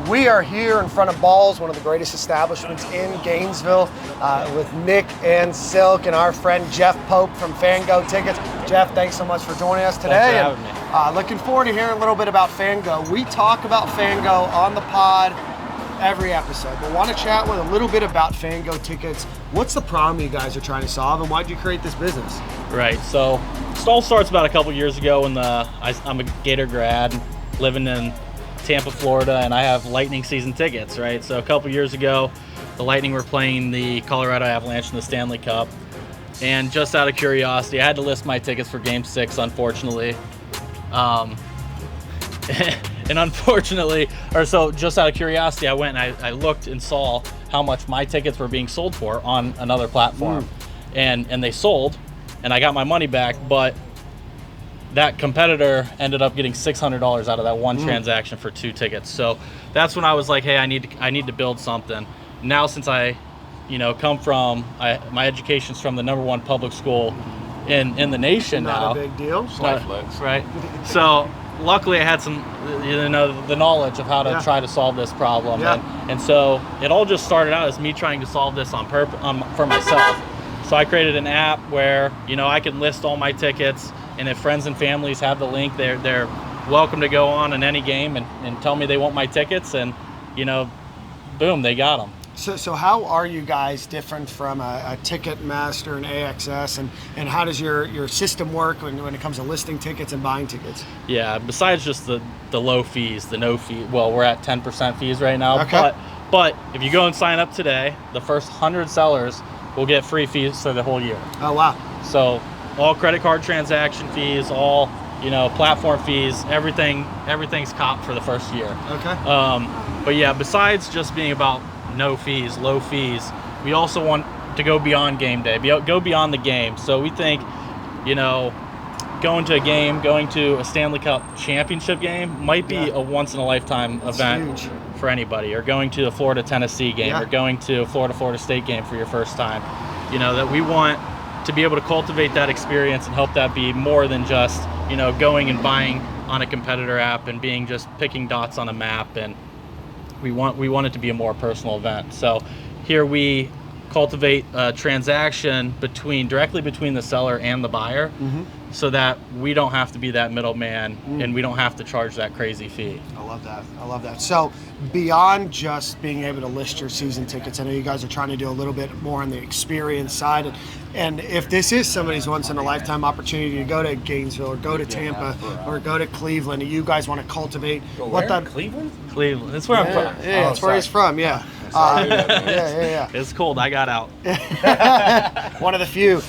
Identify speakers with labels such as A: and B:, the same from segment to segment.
A: We are here in front of Balls, one of the greatest establishments in Gainesville, with Nick and Silk and our friend Jeff Pope from Fango Tickets. Jeff, thanks so much for joining us today.
B: Thanks for having me.
A: Looking forward to hearing a little bit about Fango. We talk about Fango on the pod every episode, but want to chat with a little bit about Fango Tickets. What's the problem you guys are trying to solve, and why did you create this business?
B: Right, so it all starts about a couple years ago when I'm a Gator grad living in Tampa, Florida, and I have Lightning season tickets, right? So a couple years ago, the Lightning were playing the Colorado Avalanche in the Stanley Cup, and just out of curiosity, I had to list my tickets for Game 6, unfortunately. And unfortunately, just out of curiosity, I went and I looked and saw how much my tickets were being sold for on another platform. And they sold, and I got my money back, but that competitor ended up getting $600 out of that one transaction for 2 tickets. So that's when I was like, hey, I need to build something. Now, since I come from, my education's from the #1 public school in the nation now.
A: Not a big deal.
B: Right. So luckily I had some, the knowledge of how to try to solve this problem. And so it all just started out as me trying to solve this on purpose for myself. So I created an app where, I can list all my tickets, and if friends and families have the link, they're welcome to go on in any game and tell me they want my tickets, and, boom, they got them.
A: So how are you guys different from a Ticketmaster and AXS, and how does your system work when it comes to listing tickets and buying tickets?
B: Yeah, besides just the low fees, the no fee, well, we're at 10% fees right now.
A: Okay.
B: But if you go and sign up today, the first 100 sellers will get free fees for the whole year.
A: Oh, wow.
B: So all credit card transaction fees, all platform fees, everything's copped for the first year.
A: Okay.
B: But yeah, besides just being about no fees, low fees, we also want to go beyond game day, go beyond the game. So we think, going to a game, going to a Stanley Cup championship game might be a once-in-a-lifetime event for anybody, or going to a Florida-Tennessee game, or going to a Florida State game for your first time. That we want to be able to cultivate that experience and help that be more than just, going and buying on a competitor app and being just picking dots on a map. And we want it to be a more personal event. So here we cultivate a transaction directly between the seller and the buyer, so that we don't have to be that middleman and we don't have to charge that crazy fee.
A: I love that. So beyond just being able to list your season tickets, I know you guys are trying to do a little bit more on the experience side. And if this is somebody's once-in-a-lifetime opportunity to go to Gainesville or go to Tampa or go to Cleveland, and you guys want to cultivate
B: Cleveland? Cleveland. That's where I'm from.
A: Yeah, that's where he's from. Yeah.
B: It's cold. I got out.
A: One of the few.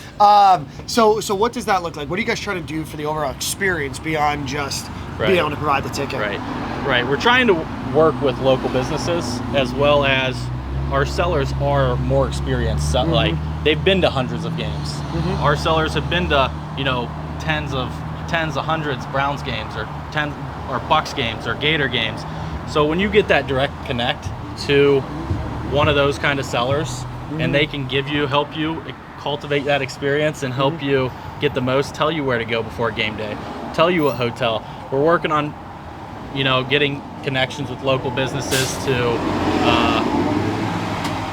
A: So what does that look like? What are you guys trying to do for the overall experience beyond just being able to provide the ticket?
B: Right. We're trying to work with local businesses, as well as our sellers are more experienced. Like, they've been to hundreds of games. Our sellers have been to tens of hundreds Browns games, or Bucks games, or Gator games. So when you get that direct connect to one of those kind of sellers, and they can help you cultivate that experience and help you get the most, tell you where to go before game day, tell you what hotel. We're working on getting connections with local businesses to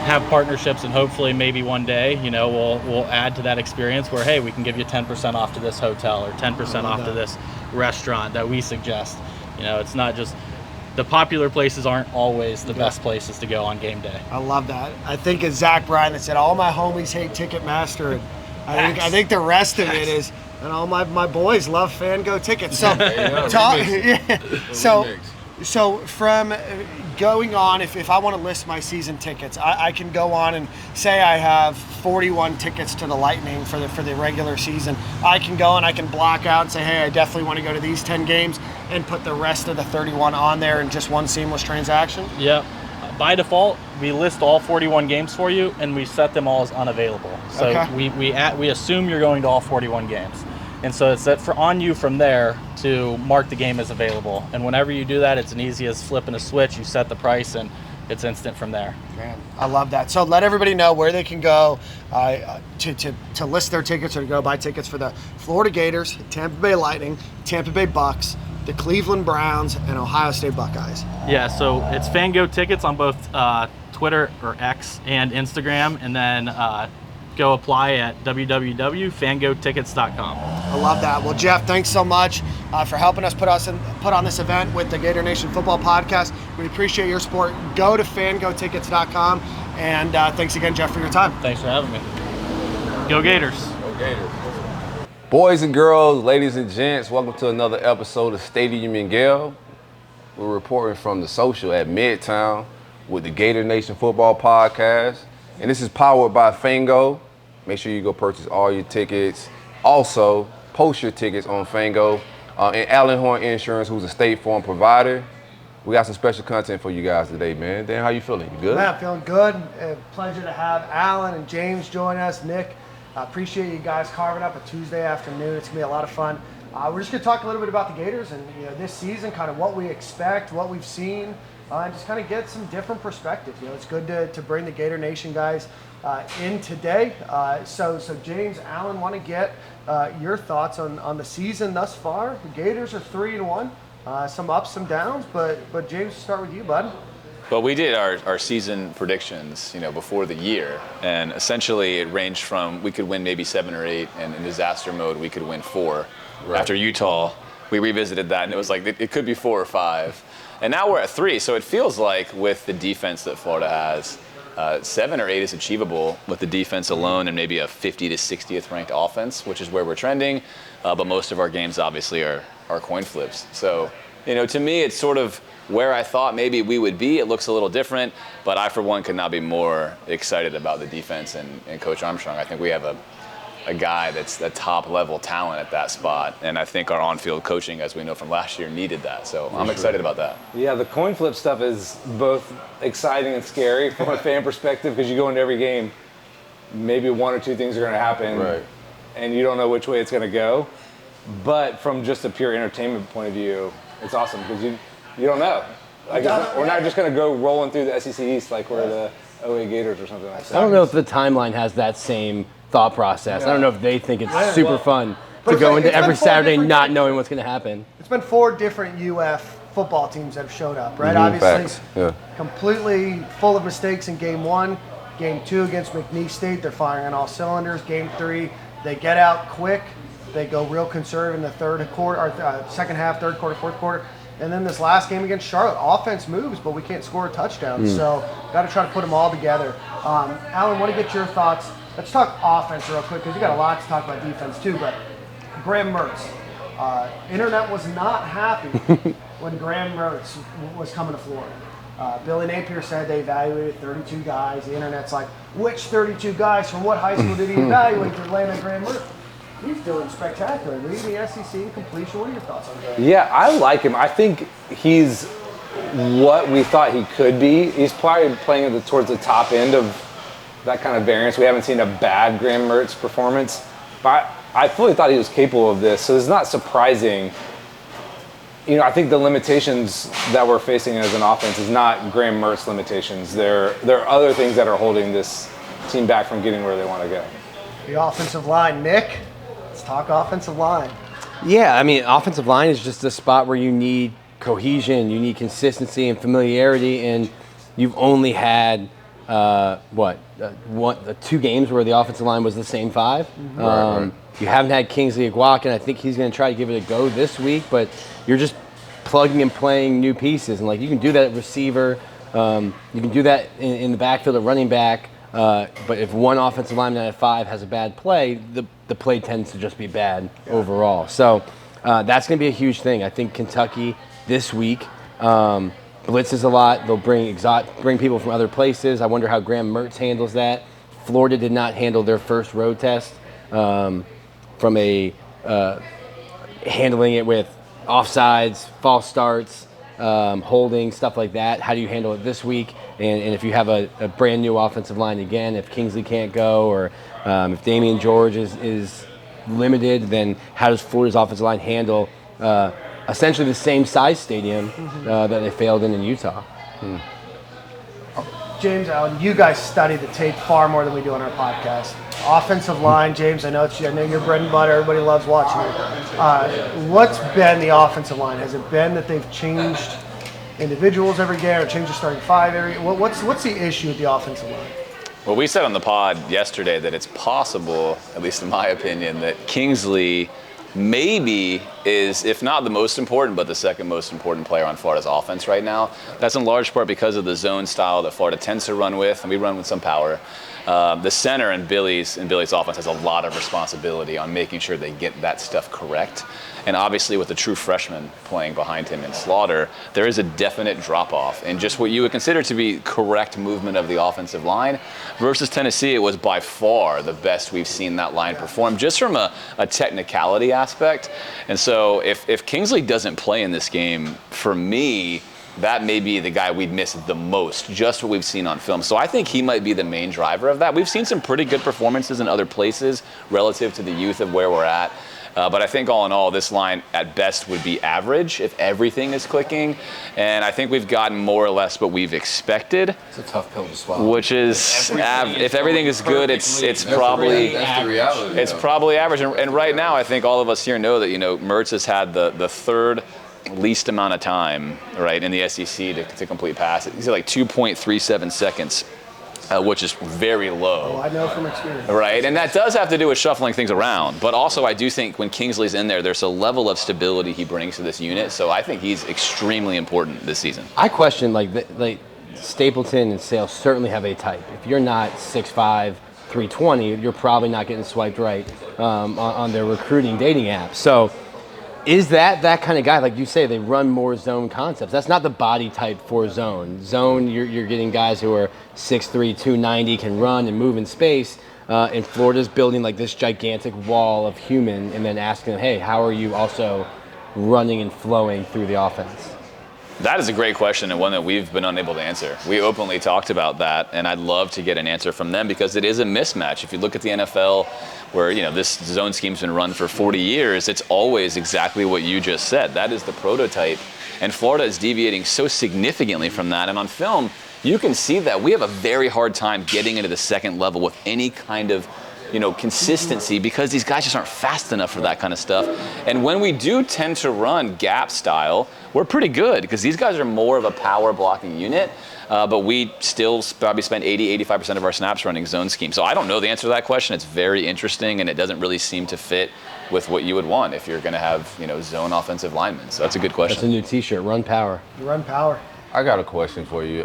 B: have partnerships, and hopefully maybe one day we'll add to that experience where, hey, we can give you 10% off to this hotel, or 10% off to this restaurant that we suggest. It's not just the popular places aren't always the best places to go on game day.
A: I love that. I think it's Zach Bryan that said, all my homies hate Ticketmaster. And I think the rest of it is, and all my boys love Fango Tickets. So, so from going on, if I want to list my season tickets, I can go on and say I have 41 tickets to the Lightning for the regular season. I can go and I can block out and say, hey, I definitely want to go to these 10 games, and put the rest of the 31 on there in just one seamless transaction?
B: Yeah. By default, we list all 41 games for you, and we set them all as unavailable. So we assume you're going to all 41 games. And so it's on you from there to mark the game as available. And whenever you do that, it's as easy as flipping a switch. You set the price, and it's instant from there.
A: Man, I love that. So let everybody know where they can go to list their tickets, or to go buy tickets for the Florida Gators, Tampa Bay Lightning, Tampa Bay Bucks, the Cleveland Browns and Ohio State Buckeyes?
B: Yeah, so it's Fango Tickets on both Twitter or X and Instagram, and then go apply at www.fangotickets.com.
A: I love that. Well, Jeff, thanks so much for helping us put on this event with the Gator Nation Football Podcast. We appreciate your support. Go to fangotickets.com, and thanks again, Jeff, for your time.
B: Thanks for having me. Go Gators.
C: Go Gators. Boys and girls, ladies and gents, welcome to another episode of Stadium in Gale. We're reporting from the social at Midtown with the Gator Nation Football Podcast. And this is powered by Fango. Make sure you go purchase all your tickets. Also, post your tickets on Fango. And Allen Horne Insurance, who's a State Farm provider. We got some special content for you guys today, man. Dan, how you feeling? You good?
A: Man, I'm feeling good. A pleasure to have Alan and James join us. Nick, I appreciate you guys carving up a Tuesday afternoon. It's going to be a lot of fun. We're just going to talk a little bit about the Gators and this season, kind of what we expect, what we've seen, and just kind of get some different perspectives. It's good to bring the Gator Nation guys in today. So James, Alan, want to get your thoughts on the season thus far. The Gators are 3-1, some ups, some downs, but James, we'll start with you, bud.
D: Well, we did our season predictions, before the year, and essentially it ranged from we could win maybe 7 or 8, and in disaster mode we could win 4. Right. After Utah, we revisited that, and it was like it could be 4 or 5, and now we're at 3. So it feels like with the defense that Florida has, 7 or 8 is achievable with the defense alone, and maybe a 50 to 60th ranked offense, which is where we're trending. But most of our games obviously are coin flips. So to me, it's sort of where I thought maybe we would be. It looks a little different, but I, for one, could not be more excited about the defense and Coach Armstrong. I think we have a guy that's the top-level talent at that spot, and I think our on-field coaching, as we know from last year, needed that. So I'm excited about that.
E: Yeah, the coin flip stuff is both exciting and scary from a fan perspective, because you go into every game, maybe 1 or 2 things are going to happen,
C: right,
E: and you don't know which way it's going to go. But from just a pure entertainment point of view, it's awesome, because you don't know. We're not just going to go rolling through the SEC East like we're the OA Gators or something like that.
F: I don't know if the timeline has that same thought process. I don't know if they think it's super fun to go into every Saturday not knowing what's going to happen.
A: It's been 4 different UF football teams that have showed up, right?
C: Mm-hmm.
A: Obviously,
C: Yeah.
A: Completely full of mistakes in Game 1. Game 2 against McNeese State, they're firing on all cylinders. Game 3, they get out quick. They go real conservative in the second half, third quarter, fourth quarter. And then this last game against Charlotte, offense moves, but we can't score a touchdown. So got to try to put them all together. Alan, want to get your thoughts. Let's talk offense real quick, because you got a lot to talk about defense too. But Graham Mertz, internet was not happy when Graham Mertz was coming to Florida. Billy Napier said they evaluated 32 guys. The internet's like, which 32 guys from what high school did he evaluate to land on Graham Mertz? He's doing spectacular. Leading the SEC in completion. What are your thoughts on that?
E: Yeah, I like him. I think he's what we thought he could be. He's probably playing towards the top end of that kind of variance. We haven't seen a bad Graham Mertz performance, but I fully thought he was capable of this. So it's not surprising. I think the limitations that we're facing as an offense is not Graham Mertz limitations. There are other things that are holding this team back from getting where they want to go.
A: The offensive line, Nick. Let's talk offensive line.
F: Yeah, I mean, offensive line is just a spot where you need cohesion, you need consistency and familiarity, and you've only had 2 games where the offensive line was the same 5.
C: Mm-hmm. Right.
F: You haven't had Kingsley Aguac, and I think he's going to try to give it a go this week, but you're just plugging and playing new pieces, and you can do that at receiver, you can do that in the backfield at running back. But if one offensive lineman out of 5 has a bad play, the play tends to just be bad overall. So that's going to be a huge thing. I think Kentucky this week blitzes a lot. They'll bring people from other places. I wonder how Graham Mertz handles that. Florida did not handle their first road test from handling it with offsides, false starts, holding, stuff like that. How do you handle it this week? And if you have a brand new offensive line again, if Kingsley can't go, or if Damian George is limited, then how does Florida's offensive line handle essentially the same size stadium that they failed in Utah?
A: James, you guys study the tape far more than we do on our podcast. Offensive line, James, I know your bread and butter. Everybody loves watching it. What's been the offensive line? Has it been that they've changed individuals every game or changed the starting five every? What's the issue with the offensive line?
D: Well, we said on the pod yesterday that it's possible, at least in my opinion, that Kingsley maybe is, if not the most important, but the second most important player on Florida's offense right now. That's in large part because of the zone style that Florida tends to run with, and we run with some power. The center in Billy's offense has a lot of responsibility on making sure they get that stuff correct. And obviously with the true freshman playing behind him in Slaughter, there is a definite drop-off in just what you would consider to be correct movement of the offensive line. Versus Tennessee, it was by far the best we've seen that line perform, just from a technicality aspect. And so if Kingsley doesn't play in this game, for me, that may be the guy we'd miss the most, just what we've seen on film. So I think he might be the main driver of that. We've seen some pretty good performances in other places relative to the youth of where we're at. But I think all in all, this line at best would be average if everything is clicking. And I think we've gotten more or less what we've expected.
F: It's a tough pill to swallow.
D: Which is, if everything is good, it's probably
C: reality.
D: It's probably average. And right now, I think all of us here know that, Mertz has had the third least amount of time, right, in the SEC to complete passes. He's at like 2.37 seconds. Which is very low.
A: Oh, I know from experience.
D: Right, and that does have to do with shuffling things around. But also, I do think when Kingsley's in there, there's a level of stability he brings to this unit. So I think he's extremely important this season.
F: I question, like Stapleton and Sale certainly have a type. If you're not 6'5", 320, you're probably not getting swiped right on their recruiting dating app. So is that kind of guy? Like you say, they run more zone concepts. That's not the body type for zone. Zone, you're getting guys who are 6'3", 290, can run and move in space. And Florida's building like this gigantic wall of human and then asking them, hey, how are you also running and flowing through the offense?
D: That is a great question and one that we've been unable to answer. We openly talked about that, and I'd love to get an answer from them because it is a mismatch. If you look at the NFL, where this zone scheme's been run for 40 years, it's always exactly what you just said. That is the prototype, and Florida is deviating so significantly from that. And on film, you can see that we have a very hard time getting into the second level with any kind of consistency because these guys just aren't fast enough for that kind of stuff. And when we do tend to run gap style, we're pretty good because these guys are more of a power blocking unit. But we still probably spend 80-85% of our snaps running zone scheme. So I don't know the answer to that question. It's very interesting, and it doesn't really seem to fit with what you would want if you're going to have zone offensive linemen. So that's a good question.
F: That's a new T-shirt. Run power.
A: Run power.
C: I got a question for you.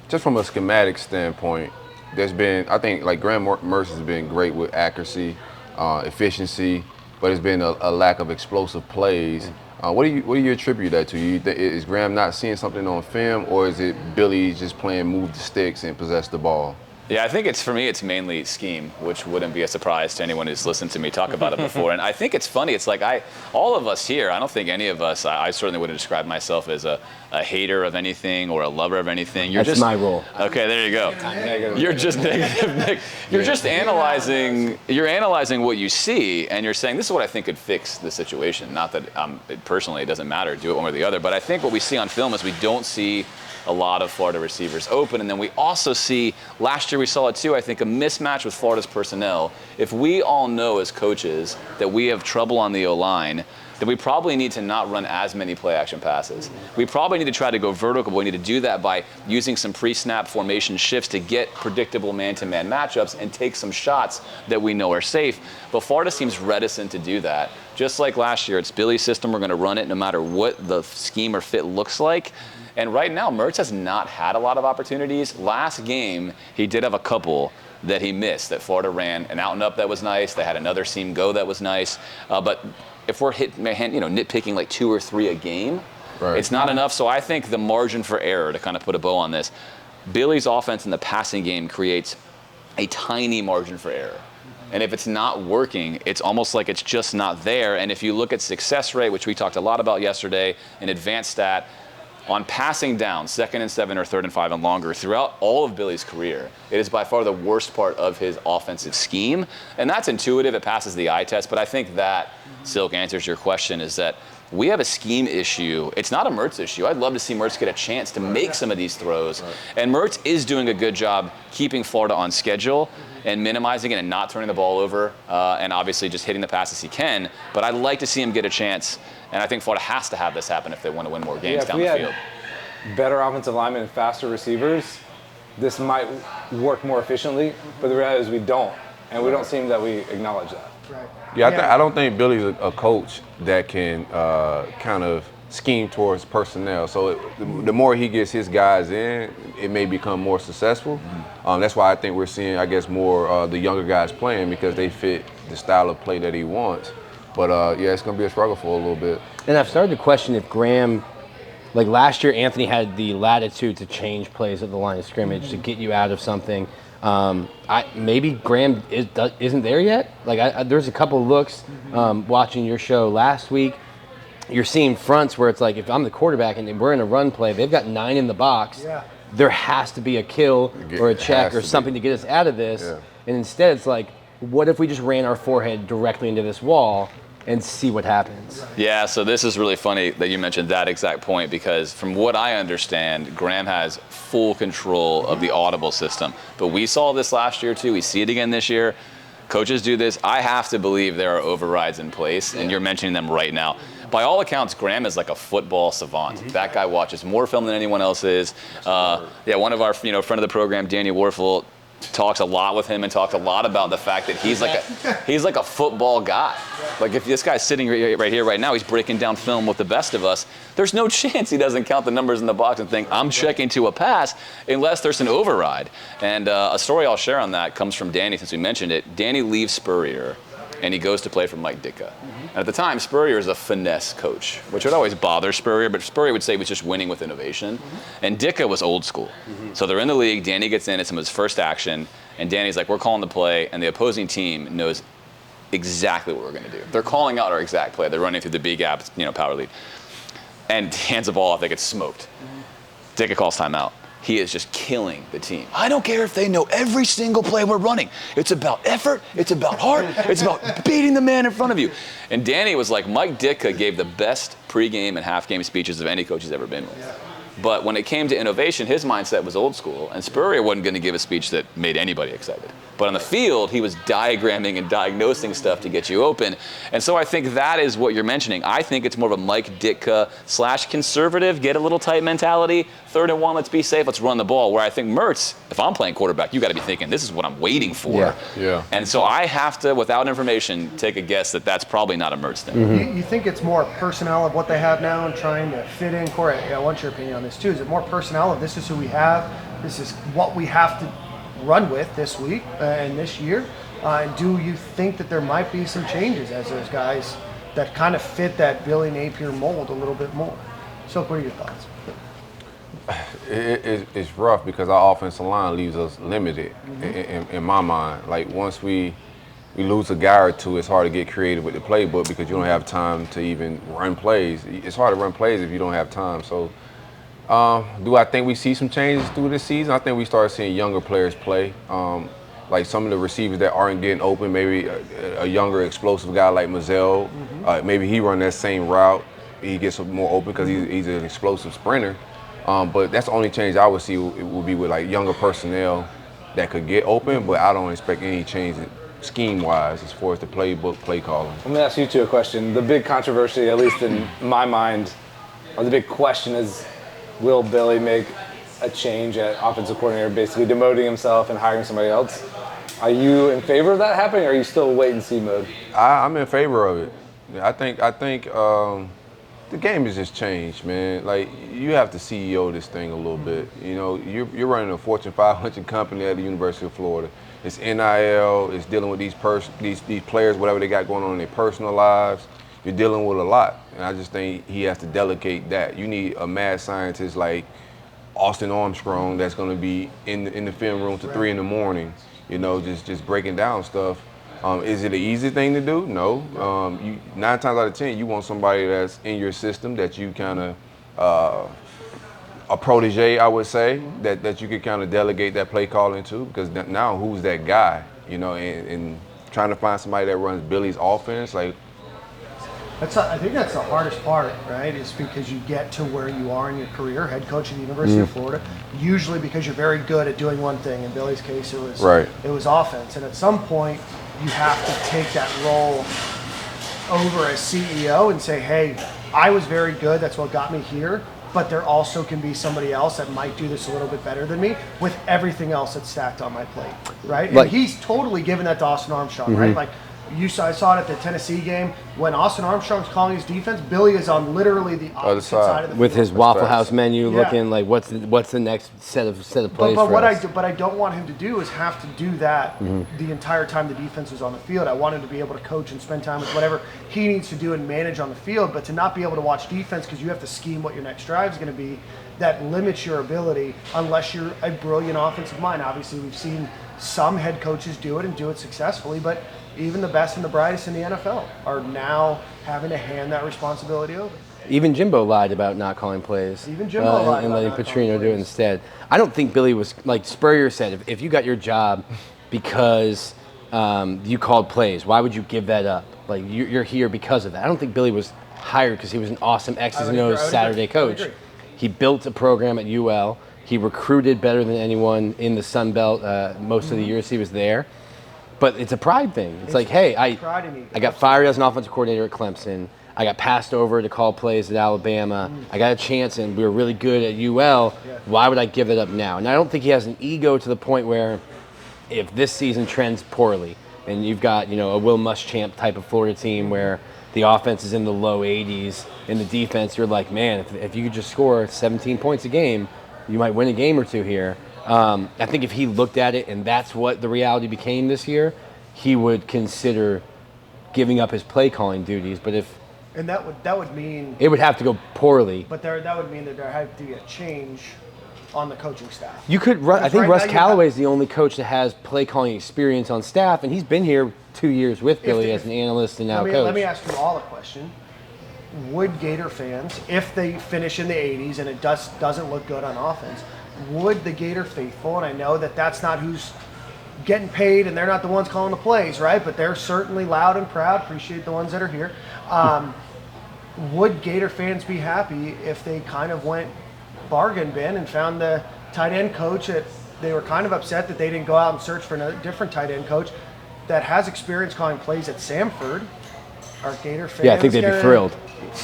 C: Just from a schematic standpoint, I think like Graham Mertz has been great with accuracy, efficiency, but it's been a lack of explosive plays. What do you attribute that to? Is Graham not seeing something on film, or is it Billy just playing move the sticks and possess the ball?
D: Yeah, I think for me, it's mainly scheme, which wouldn't be a surprise to anyone who's listened to me talk about it before. And I think it's funny. It's like all of us here, I don't think any of us, I certainly wouldn't describe myself as a hater of anything or a lover of anything.
F: That's my role.
D: Okay, there you go. You're just negative, Nick. You're just analyzing what you see, and you're saying, this is what I think could fix the situation. Not that personally it doesn't matter, do it one or the other. But I think what we see on film is we don't see a lot of Florida receivers open. And then we also see, last year we saw it too, I think a mismatch with Florida's personnel. If we all know as coaches that we have trouble on the O-line, then we probably need to not run as many play action passes. We probably need to try to go vertical, but we need to do that by using some pre-snap formation shifts to get predictable man-to-man matchups and take some shots that we know are safe. But Florida seems reticent to do that. Just like last year, it's Billy's system, we're gonna run it no matter what the scheme or fit looks like. And right now, Mertz has not had a lot of opportunities. Last game, he did have a couple that he missed, that Florida ran an out and up that was nice. They had another seam go that was nice. But if we're nitpicking like 2 or 3 a game, right, it's not enough. So I think the margin for error, to kind of put a bow on this, Billy's offense in the passing game creates a tiny margin for error. And if it's not working, it's almost like it's just not there. And if you look at success rate, which we talked a lot about yesterday, an advanced stat, on passing down, 2nd and 7 or 3rd and 5 and longer, throughout all of Billy's career, it is by far the worst part of his offensive scheme. And that's intuitive, it passes the eye test, but I think that, Silk, answers your question, is that we have a scheme issue. It's not a Mertz issue. I'd love to see Mertz get a chance to make some of these throws. And Mertz is doing a good job keeping Florida on schedule and minimizing it and not turning the ball over, and obviously just hitting the passes he can. But I'd like to see him get a chance, and I think Florida has to have this happen if they want to win more games down the field.
E: Better offensive linemen and faster receivers, this might work more efficiently, but the reality is we don't, and we don't seem that we acknowledge that.
A: Right.
C: Yeah, I don't think Billy's a coach that can kind of scheme towards personnel. So the more he gets his guys in, it may become more successful. That's why I think we're seeing, I guess, more the younger guys playing because they fit the style of play that he wants. But yeah, it's going to be a struggle for a little bit.
F: And I've started to question if Graham, like last year, Anthony had the latitude to change plays at the line of scrimmage to get you out of something. Maybe Graham isn't there yet. Like there's a couple of looks watching your show last week. You're seeing fronts where it's like if I'm the quarterback and we're in a run play, they've got 9 in the box. Yeah. There has to be a kill or a check or something to get us out of this. Yeah. And instead, it's like, what if we just ran our forehead directly into this wall and see what happens?
D: Yeah, so this is really funny that you mentioned that exact point because from what I understand, Graham has full control of the audible system. But we saw this last year too. We see it again this year. Coaches do this. I have to believe there are overrides in place, and you're mentioning them right now. By all accounts, Graham is like a football savant. That guy watches more film than anyone else is. Yeah, one of our friend of the program, Danny Warfel, talks a lot with him and talked a lot about the fact that he's like a football guy. Like if this guy's sitting right here right now, he's breaking down film with the best of us. There's no chance he doesn't count the numbers in the box and think I'm checking to a pass unless there's an override. And a story I'll share on that comes from Danny since we mentioned it. Danny leaves Spurrier and he goes to play for Mike Ditka. And at the time, Spurrier is a finesse coach, which would always bother Spurrier, but Spurrier would say he was just winning with innovation. And Ditka was old school. So they're in the league, Danny gets in, it's his first action, and Danny's like, we're calling the play, and the opposing team knows exactly what we're gonna do. They're calling out our exact play. They're running through the B gap, power lead. And hands the ball off, they get smoked. Ditka calls timeout. He is just killing the team. I don't care if they know every single play we're running. It's about effort, it's about heart, it's about beating the man in front of you. And Danny was like, Mike Ditka gave the best pregame and half-game speeches of any coach he's ever been with. But when it came to innovation, his mindset was old school, and Spurrier wasn't going to give a speech that made anybody excited. But on the field, he was diagramming and diagnosing stuff to get you open. And so I think that is what you're mentioning. I think it's more of a Mike Ditka / conservative, get a little tight mentality. 3rd and 1, let's be safe, let's run the ball. Where I think Mertz, if I'm playing quarterback, you got to be thinking, this is what I'm waiting for. Yeah. And so I have to, without information, take a guess that that's probably not a Mertz thing.
A: You think it's more personnel of what they have now and trying to fit in? Corey, I want your opinion on this too. Is it more personnel of this is who we have, this is what we have to run with this week and this year? Do you think that there might be some changes as those guys that kind of fit that Billy Napier mold a little bit more? So what are your thoughts?
C: It's rough because our offensive line leaves us limited in my mind. Like once we lose a guy or two, it's hard to get creative with the playbook because you don't have time to even run plays. It's hard to run plays if you don't have time. So do I think we see some changes through this season? I think we start seeing younger players play. Like some of the receivers that aren't getting open, maybe a younger explosive guy like Mazzell, maybe he run that same route. He gets more open because he's an explosive sprinter. But that's the only change I would see. It would be with like younger personnel that could get open, but I don't expect any change scheme-wise as far as the playbook, play calling.
E: Let me ask you two a question. The big controversy, at least in my mind, or the big question is, will Billy make a change at offensive coordinator, basically demoting himself and hiring somebody else? Are you in favor of that happening, or are you still wait and see mode?
C: I'm in favor of it. I think the game has just changed, man. Like you have to CEO this thing a little bit. You're running a Fortune 500 company at the University of Florida. It's NIL. It's dealing with these players, whatever they got going on in their personal lives. You're dealing with a lot, and I just think he has to delegate that. You need a mad scientist like Austin Armstrong that's going to be in the film room till 3 a.m. Just breaking down stuff. Is it an easy thing to do? No. 9 times out of 10, you want somebody that's in your system that you kind of a protege, I would say, that you could kind of delegate that play calling to. Because now, who's that guy? And trying to find somebody that runs Billy's offense, like
A: I think that's the hardest part, right? Is because you get to where you are in your career, head coach at the University of Florida, usually because you're very good at doing one thing. In Billy's case, it was offense. And at some point, you have to take that role over as CEO and say, hey, I was very good. That's what got me here. But there also can be somebody else that might do this a little bit better than me with everything else that's stacked on my plate, right? And he's totally given that to Austin Armstrong, right? Like, I saw it at the Tennessee game. When Austin Armstrong's calling his defense, Billy is on literally the opposite side of the field.
F: With his Waffle House menu, looking like what's the next set of plays
A: but
F: for
A: what
F: us.
A: I don't want him to do is have to do that the entire time the defense is on the field. I want him to be able to coach and spend time with whatever he needs to do and manage on the field, but to not be able to watch defense because you have to scheme what your next drive is going to be, that limits your ability unless you're a brilliant offensive mind. Obviously, we've seen some head coaches do it and do it successfully, but even the best and the brightest in the NFL are now having to hand that responsibility over.
F: Even Jimbo lied about not calling plays.
A: Even Jimbo lied
F: and
A: about
F: letting
A: not
F: Petrino
A: calling
F: do it
A: plays.
F: instead. I don't think Billy was, like Spurrier said, if you got your job because you called plays, why would you give that up? Like, you're here because of that. I don't think Billy was hired because he was an awesome X's and O's Saturday coach. He built a program at UL. He recruited better than anyone in the Sun Belt most of the years he was there. But it's a pride thing. It's like, hey, I got fired as an offensive coordinator at Clemson. I got passed over to call plays at Alabama. I got a chance, and we were really good at UL. Why would I give it up now? And I don't think he has an ego to the point where if this season trends poorly, and you've got, a Will Muschamp type of Florida team where the offense is in the low 80s, and the defense, you're like, man, if you could just score 17 points a game, you might win a game or two here. I think if he looked at it and that's what the reality became this year, he would consider giving up his play calling duties. But
A: that would mean
F: it would have to go poorly.
A: But that would mean that there had to be a change on the coaching staff.
F: You could. I think Russ Callaway is the only coach that has play calling experience on staff, and he's been here 2 years with Billy as an analyst and now coach.
A: Let me ask you all a question. Would Gator fans, if they finish in the 80s and it doesn't look good on offense, would the Gator faithful, and I know that that's not who's getting paid and they're not the ones calling the plays, right? But they're certainly loud and proud, appreciate the ones that are here. Would Gator fans be happy if they kind of went bargain bin and found the tight end coach that they were kind of upset that they didn't go out and search for a different tight end coach that has experience calling plays at Samford? Are Gator fans?
F: Yeah, I think they'd be thrilled.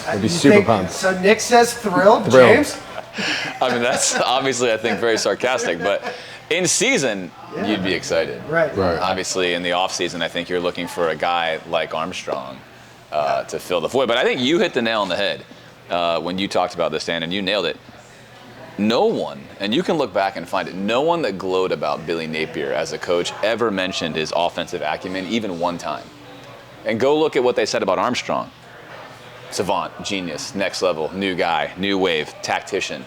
F: They'd be super pumped.
A: So Nick says thrilled. James?
D: I mean, that's obviously, I think, very sarcastic, but in season, you'd be excited.
A: Right.
D: Obviously, in the offseason, I think you're looking for a guy like Armstrong to fill the void. But I think you hit the nail on the head when you talked about this, Dan, and you nailed it. No one, and you can look back and find it, no one that glowed about Billy Napier as a coach ever mentioned his offensive acumen even one time. And go look at what they said about Armstrong. Savant, genius, next level, new guy, new wave, tactician.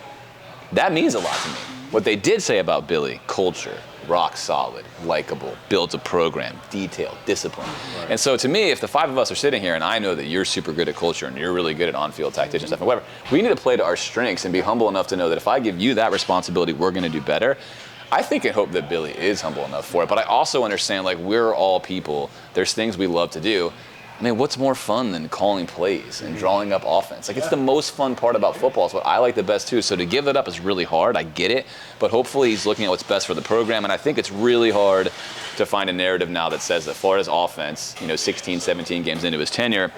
D: That means a lot to me. What they did say about Billy, culture, rock solid, likable, builds a program, detailed, discipline. And so to me, if the five of us are sitting here and I know that you're super good at culture and you're really good at on-field tactician stuff and whatever, we need to play to our strengths and be humble enough to know that if I give you that responsibility, we're going to do better. I think and hope that Billy is humble enough for it, but I also understand, like, we're all people. There's things we love to do. I mean, what's more fun than calling plays and drawing up offense? Like, it's the most fun part about football. It's what I like the best, too. So to give it up is really hard. I get it. But hopefully he's looking at what's best for the program. And I think it's really hard to find a narrative now that says that Florida's offense, 16, 17 games into his tenure,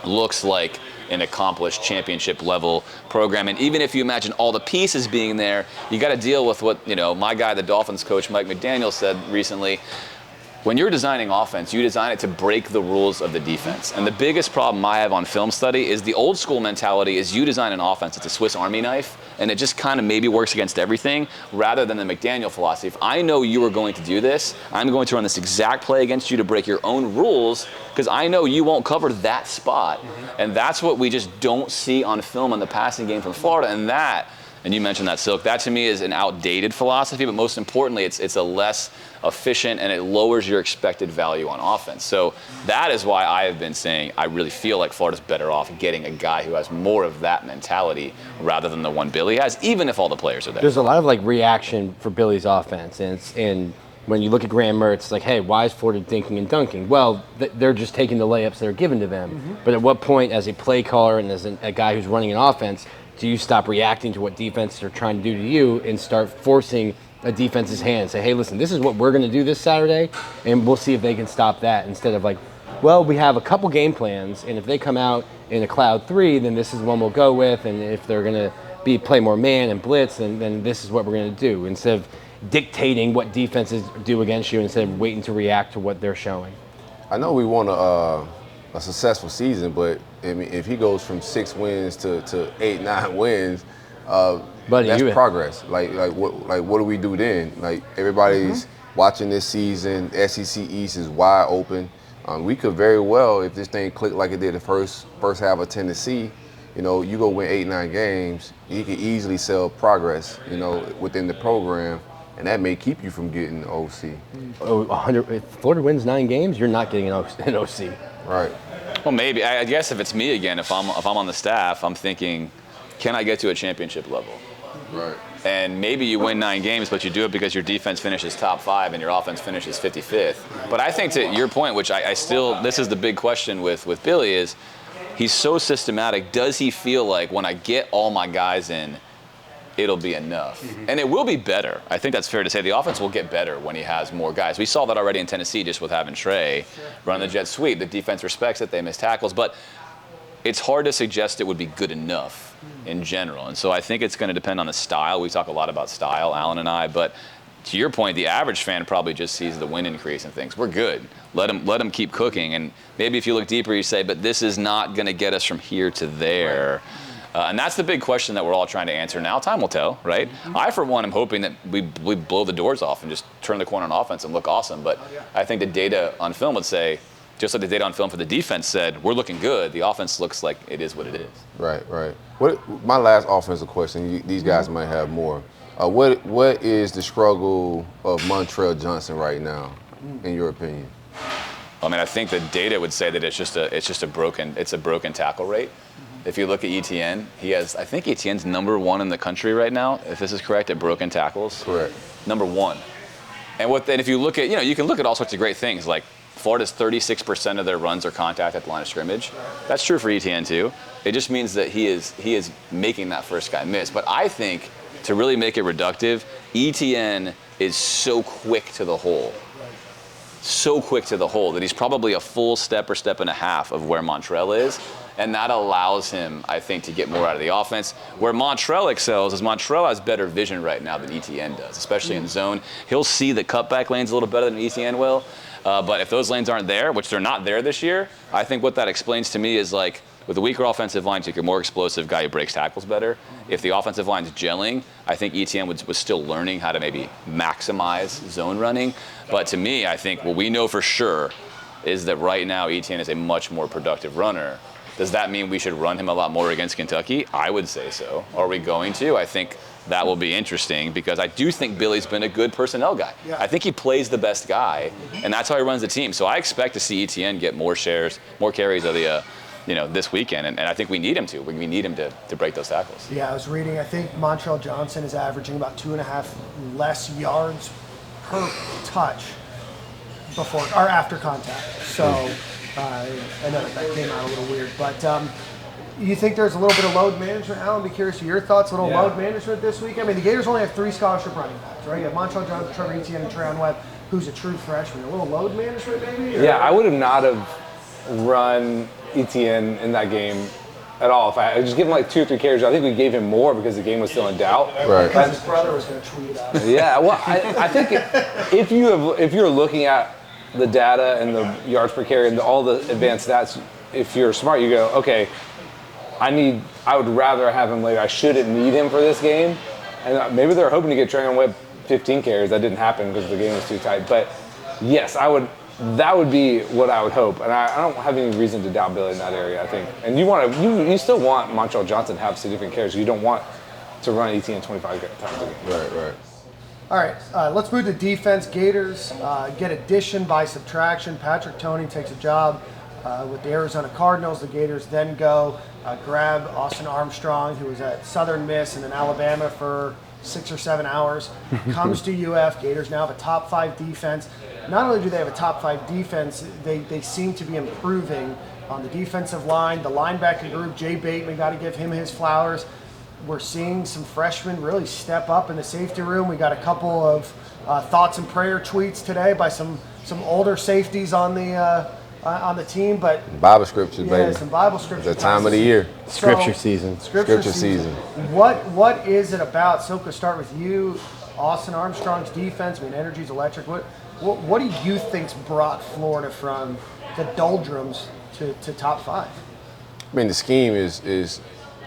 D: looks like an accomplished championship-level program. And even if you imagine all the pieces being there, you got to deal with what, my guy, the Dolphins coach, Mike McDaniel, said recently. When you're designing offense, you design it to break the rules of the defense. And the biggest problem I have on film study is the old school mentality is you design an offense, it's a Swiss Army knife, and it just kind of maybe works against everything, rather than the McDaniel philosophy. If I know you are going to do this, I'm going to run this exact play against you to break your own rules, because I know you won't cover that spot. And that's what we just don't see on film in the passing game from Florida. And you mentioned that, Silk, that to me is an outdated philosophy, but most importantly, it's a less efficient and it lowers your expected value on offense. So that is why I have been saying I really feel like Florida's better off getting a guy who has more of that mentality rather than the one Billy has, even if all the players are there.
F: There's a lot of reaction for Billy's offense, and when you look at Graham Mertz, like, hey, why is Florida dinking and dunking? Well, they're just taking the layups that are given to them. But at what point, as a play caller and as a guy who's running an offense, do you stop reacting to what defenses are trying to do to you and start forcing a defense's hand? Say, hey, listen, this is what we're going to do this Saturday, and we'll see if they can stop that, instead of like, well, we have a couple game plans, and if they come out in a cloud 3, then this is the one we'll go with, and if they're going to play more man and blitz, then this is what we're going to do, instead of dictating what defenses do against you instead of waiting to react to what they're showing.
C: I know we want a successful season, but I mean, if he goes from 6 wins to 8, 9 wins,
F: Buddy,
C: that's progress. Like what do we do then? Like, everybody's watching this season. SEC East is wide open. We could very well, if this thing clicked like it did the first half of Tennessee, you know, you go win 8, 9 games, you could easily sell progress, you know, within the program. And that may keep you from getting the OC.
F: If Florida wins 9 games, you're not getting an OC.
C: Right.
D: Well, maybe. I guess if it's me again, if I'm on the staff, I'm thinking, can I get to a championship level?
C: Right.
D: And maybe you win 9 games, but you do it because your defense finishes top 5 and your offense finishes 55th. But I think, to your point, which I still, this is the big question with Billy, is he's so systematic. Does he feel like, when I get all my guys in, it'll be enough? And it will be better. I think that's fair to say. The offense will get better when he has more guys. We saw that already in Tennessee, just with having Trey run the jet sweep. The defense respects it. They miss tackles. But it's hard to suggest it would be good enough in general. And so I think it's going to depend on the style. We talk a lot about style, Alan and I. But to your point, the average fan probably just sees the win increase and thinks, we're good. Let him keep cooking. And maybe if you look deeper, you say, but this is not going to get us from here to there. And that's the big question that we're all trying to answer now. Time will tell, right? I, for one, am hoping that we blow the doors off and just turn the corner on offense and look awesome. But I think the data on film would say, just like the data on film for the defense said, we're looking good. The offense looks like it is what it is.
C: Right. My last offensive question, these guys might have more. What is the struggle of Montrell Johnson right now, in your opinion?
D: I mean, I think the data would say that it's a broken tackle rate. If you look at ETN, I think ETN's number 1 in the country right now, if this is correct, at broken tackles.
C: Correct.
D: Number 1. And if you look at, you can look at all sorts of great things, like Florida's 36% of their runs are contact at the line of scrimmage. That's true for ETN too. It just means that he is making that first guy miss. But I think, to really make it reductive, ETN is so quick to the hole. So quick to the hole that he's probably a full step or step and a half of where Montrell is. And that allows him, I think, to get more out of the offense. Where Montrell excels is Montrell has better vision right now than ETN does, especially in zone. He'll see the cutback lanes a little better than ETN will. But if those lanes aren't there, which they're not there this year, I think what that explains to me is, like, with a weaker offensive line, you take a more explosive guy who breaks tackles better. If the offensive line's gelling, I think ETN was still learning how to maybe maximize zone running. But to me, I think what we know for sure is that right now ETN is a much more productive runner. Does that mean we should run him a lot more against Kentucky? I would say so. Are we going to? I think that will be interesting, because I do think Billy's been a good personnel guy. Yeah. I think he plays the best guy, and that's how he runs the team. So I expect to see ETN get more carries of the this weekend, and I think we need him to. We need him to break those tackles.
A: Yeah, I was reading, I think Montrell Johnson is averaging about 2.5 less yards per touch before or after contact. So I know that came out a little weird, but you think there's a little bit of load management? Alan, be curious to your thoughts. A little load management this week. I mean, the Gators only have 3 scholarship running backs, right? You have Montrell Johnson, Trevor Etienne, and Treon Webb, who's a true freshman. A little load management, maybe?
E: Yeah, I would have not have run Etienne in that game at all. If I just give him like 2 or 3 carries, I think we gave him more because the game was still in doubt.
C: Right.
A: Because his brother was going to tweet about it.
E: Yeah, well, I think if you're looking at the data and the yards per carry and all the advanced stats, if you're smart, you go, okay, I would rather have him later. I shouldn't need him for this game. And maybe they're hoping to get Treon Webb 15 carries. That didn't happen because the game was too tight. But yes, that would be what I would hope. And I don't have any reason to doubt Billy in that area, I think. And you still want Montrell Johnson to have significant carries. You don't want to run Etienne 25 times a game.
C: Right.
A: All right, let's move to defense. Gators get addition by subtraction. Patrick Toney takes a job with the Arizona Cardinals. The Gators then go grab Austin Armstrong, who was at Southern Miss and then Alabama for 6 or 7 hours, comes to UF. Gators now have a top 5 defense. Not only do they have a top 5 defense, they seem to be improving on the defensive line. The linebacker group, Jay Bateman, got to give him his flowers. We're seeing some freshmen really step up in the safety room. We got a couple of thoughts and prayer tweets today by some older safeties on the team, but
C: Bible scriptures, baby.
A: some Bible scripture.
C: The time of the year.
F: Scripture season.
C: Scripture season.
A: What is it about? Silk, we'll start with you. Austin Armstrong's defense. I mean, energy's electric. What do you think's brought Florida from the doldrums to top 5?
C: I mean, the scheme is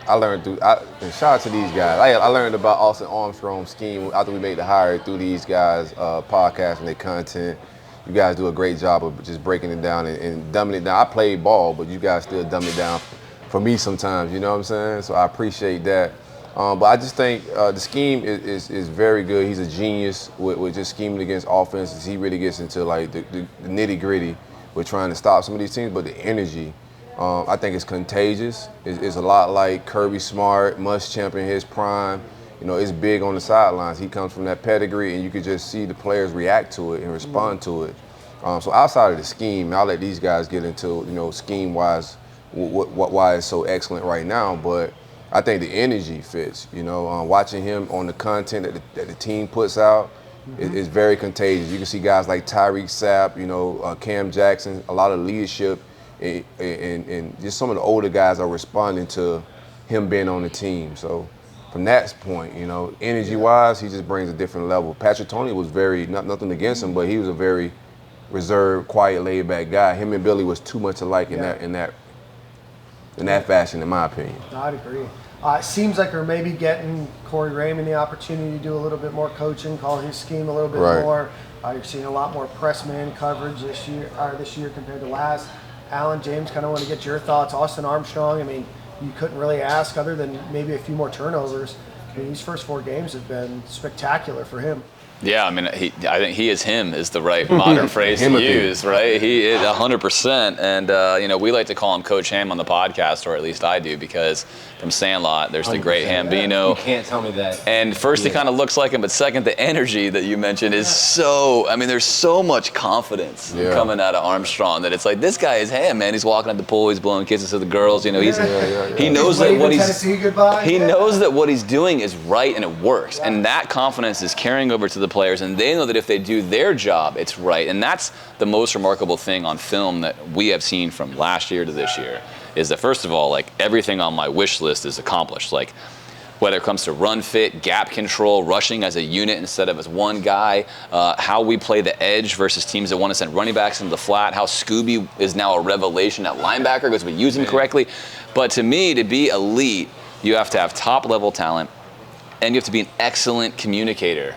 C: I learned through, and shout out to these guys. I learned about Austin Armstrong's scheme after we made the hire through these guys' podcasts and their content. You guys do a great job of just breaking it down and dumbing it down. I played ball, but you guys still dumb it down for me sometimes, you know what I'm saying? So I appreciate that. But I just think the scheme is very good. He's a genius with just scheming against offenses. He really gets into like the nitty gritty with trying to stop some of these teams, but the energy, I think it's contagious. It's a lot like Kirby Smart, Muschamp in his prime. You know, it's big on the sidelines. He comes from that pedigree, and you could just see the players react to it and respond to it. So outside of the scheme, I'll let these guys get into, you know, scheme-wise, why it's so excellent right now. But I think the energy fits. You know, watching him on the content that the team puts out is very contagious. You can see guys like Tyreek Sapp, you know, Cam Jackson, a lot of leadership, and just some of the older guys are responding to him being on the team. So from that point, you know, energy-wise, he just brings a different level. Patrick Toney was nothing against him, but he was a very reserved, quiet, laid-back guy. Him and Billy was too much alike in that fashion, in my opinion.
A: I'd agree. It seems like we're maybe getting Corey Raymond the opportunity to do a little bit more coaching, call his scheme a little bit more. You're seeing a lot more press man coverage this year compared to last. Alan, James, kind of want to get your thoughts. Austin Armstrong, I mean, you couldn't really ask other than maybe a few more turnovers. I mean, these first 4 games have been spectacular for him.
D: Yeah, I mean, I think he is the right modern phrase to use, right? He is 100%. And, you know, we like to call him Coach Ham on the podcast, or at least I do, because from Sandlot, there's the great Hambino.
F: You can't tell me that.
D: And first, he kind of looks like him, but second, the energy that you mentioned is so, I mean, there's so much confidence coming out of Armstrong that it's like, this guy is Ham, man. He's walking at the pool, he's blowing kisses to the girls, you know, he knows that he knows that what he's doing is right and it works. And that confidence is carrying over to the players, and they know that if they do their job, it's right. And that's the most remarkable thing on film that we have seen from last year to this year, is that first of all, like, everything on my wish list is accomplished. Like, whether it comes to run fit, gap control, rushing as a unit instead of as one guy, how we play the edge versus teams that want to send running backs into the flat, how Scooby is now a revelation at linebacker because we use him correctly. But to me, to be elite, you have to have top-level talent, and you have to be an excellent communicator.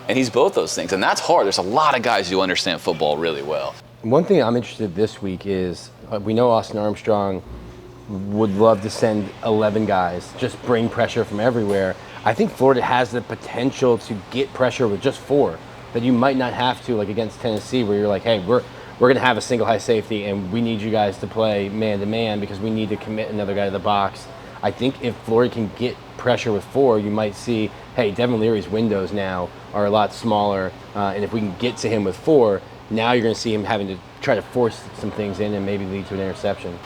D: And he's both those things, and that's hard. There's a lot of guys who understand football really well.
F: One thing I'm interested this week is, we know Austin Armstrong would love to send 11 guys, just bring pressure from everywhere. I think Florida has the potential to get pressure with just 4, that you might not have to, like against Tennessee, where you're like, hey, we're going to have a single high safety, and we need you guys to play man-to-man because we need to commit another guy to the box. I think if Florida can get pressure with 4, you might see, hey, Devin Leary's windows now are a lot smaller, and if we can get to him with 4, now you're going to see him having to try to force some things in and maybe lead to an interception.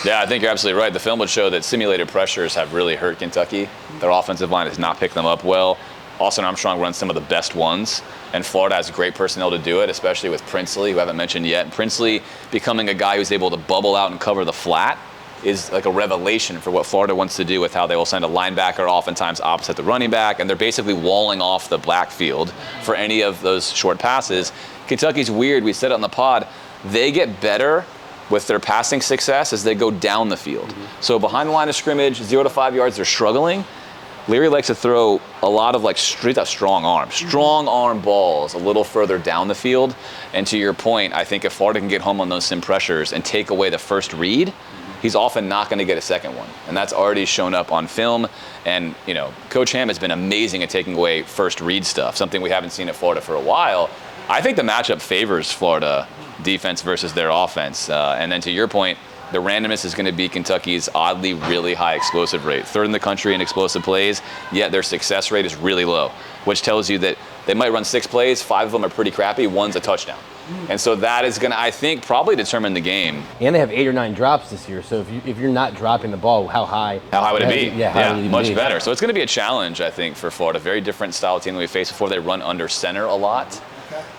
D: Yeah, I think you're absolutely right. The film would show that simulated pressures have really hurt Kentucky. Their offensive line has not picked them up well. Austin Armstrong runs some of the best ones, and Florida has great personnel to do it, especially with Princely, who I haven't mentioned yet. And Princely becoming a guy who's able to bubble out and cover the flat is like a revelation for what Florida wants to do with how they will send a linebacker oftentimes opposite the running back, and they're basically walling off the backfield for any of those short passes. Kentucky's weird. We said it on the pod. They get better with their passing success as they go down the field. So behind the line of scrimmage, 0 to 5 yards, they're struggling. Leary likes to throw a lot of like strong arm balls a little further down the field. And to your point, I think if Florida can get home on those sim pressures and take away the first read, he's often not going to get a second one. And that's already shown up on film. And, you know, Coach Ham has been amazing at taking away first read stuff, something we haven't seen at Florida for a while. I think the matchup favors Florida defense versus their offense. And then to your point, the randomness is going to be Kentucky's oddly really high explosive rate. 3rd in the country in explosive plays, yet their success rate is really low, which tells you that they might run 6 plays, 5 of them are pretty crappy, 1's a touchdown. And so that is going to, I think, probably determine the game.
F: And they have 8 or 9 drops this year, so if you're not dropping the ball, how high?
D: How high would it be?
F: Yeah, would it
D: much
F: be?
D: better. So it's going to be a challenge, I think, for Florida. Very different style team than we faced before. They run under center a lot.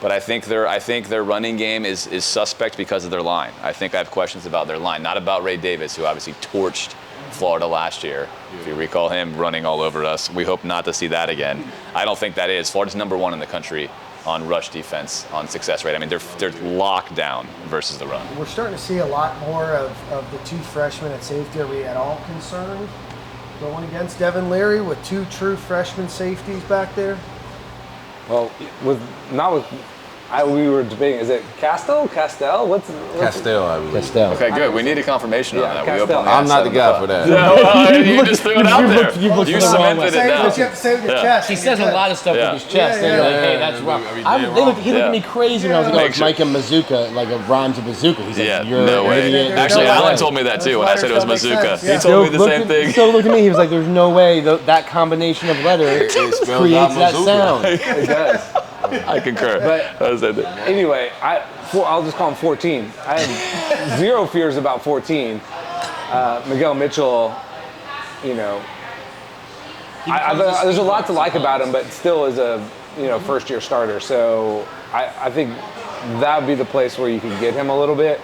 D: But I think their running game is suspect because of their line. I think I have questions about their line, not about Ray Davis, who obviously torched Florida last year. If you recall him running all over us, we hope not to see that again. I don't think that is. Florida's #1 in the country on rush defense, on success rate. I mean, they're locked down versus the run.
A: We're starting to see a lot more of the 2 freshmen at safety. Are we at all concerned going against Devin Leary with 2 true freshman safeties back there?
E: Well, we were debating, is it Castell? What's
C: Castell, I believe.
F: Castell.
D: Okay, good. We need a confirmation on that. We
E: Castell.
D: openly
C: I'm
D: asked
C: not the
D: 7
C: guy
D: o'clock.
C: for that.
D: Yeah, well, you just threw it out there. You cemented it
A: Say
D: down.
A: what you have to say with your
D: Yeah.
A: chest.
F: He says a lot of stuff
D: Yeah.
F: with his chest.
A: Yeah,
F: They're like,
A: yeah.
F: hey, that's wrong. He looked at me crazy when I was like, oh,
D: Make
F: it's
D: sure.
F: Micah Mazuka, like a rhyme to bazooka. He's
D: Yeah,
F: like, you're
D: no
F: an
D: way.
F: idiot.
D: Actually,
A: no
D: Alan
A: way.
D: told me that too
A: Those
D: when I said it was
A: letters don't make
D: Mazuka.
A: sense,
D: He
A: yeah.
D: told me the same thing.
F: So looked at me, he was like, there's no way that combination of letters
C: spells
F: creates
C: out
F: that
C: Mazuka.
F: sound.
E: It does.
D: I concur.
E: But anyway, I'll just call him 14. I have 0 fears about 14. Miguel Mitchell, there's a lot to like about him, but still is a first-year starter. So I think that would be the place where you could get him a little bit.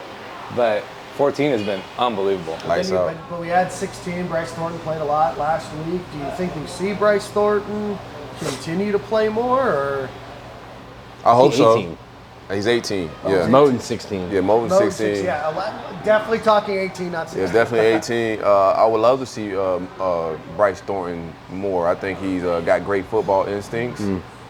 E: But 14 has been unbelievable.
C: Lights out.
A: But we had 16. Bryce Thornton played a lot last week. Do you think we see Bryce Thornton continue to play more, or
C: I hope so.
F: 18.
C: He's 18. Yeah.
F: Moten's 16.
C: Yeah, Moten's
A: no,
C: 16.
A: Yeah, definitely talking 18, not 16.
C: Yeah, definitely 18. I would love to see Bryce Thornton more. I think he's got great football instincts.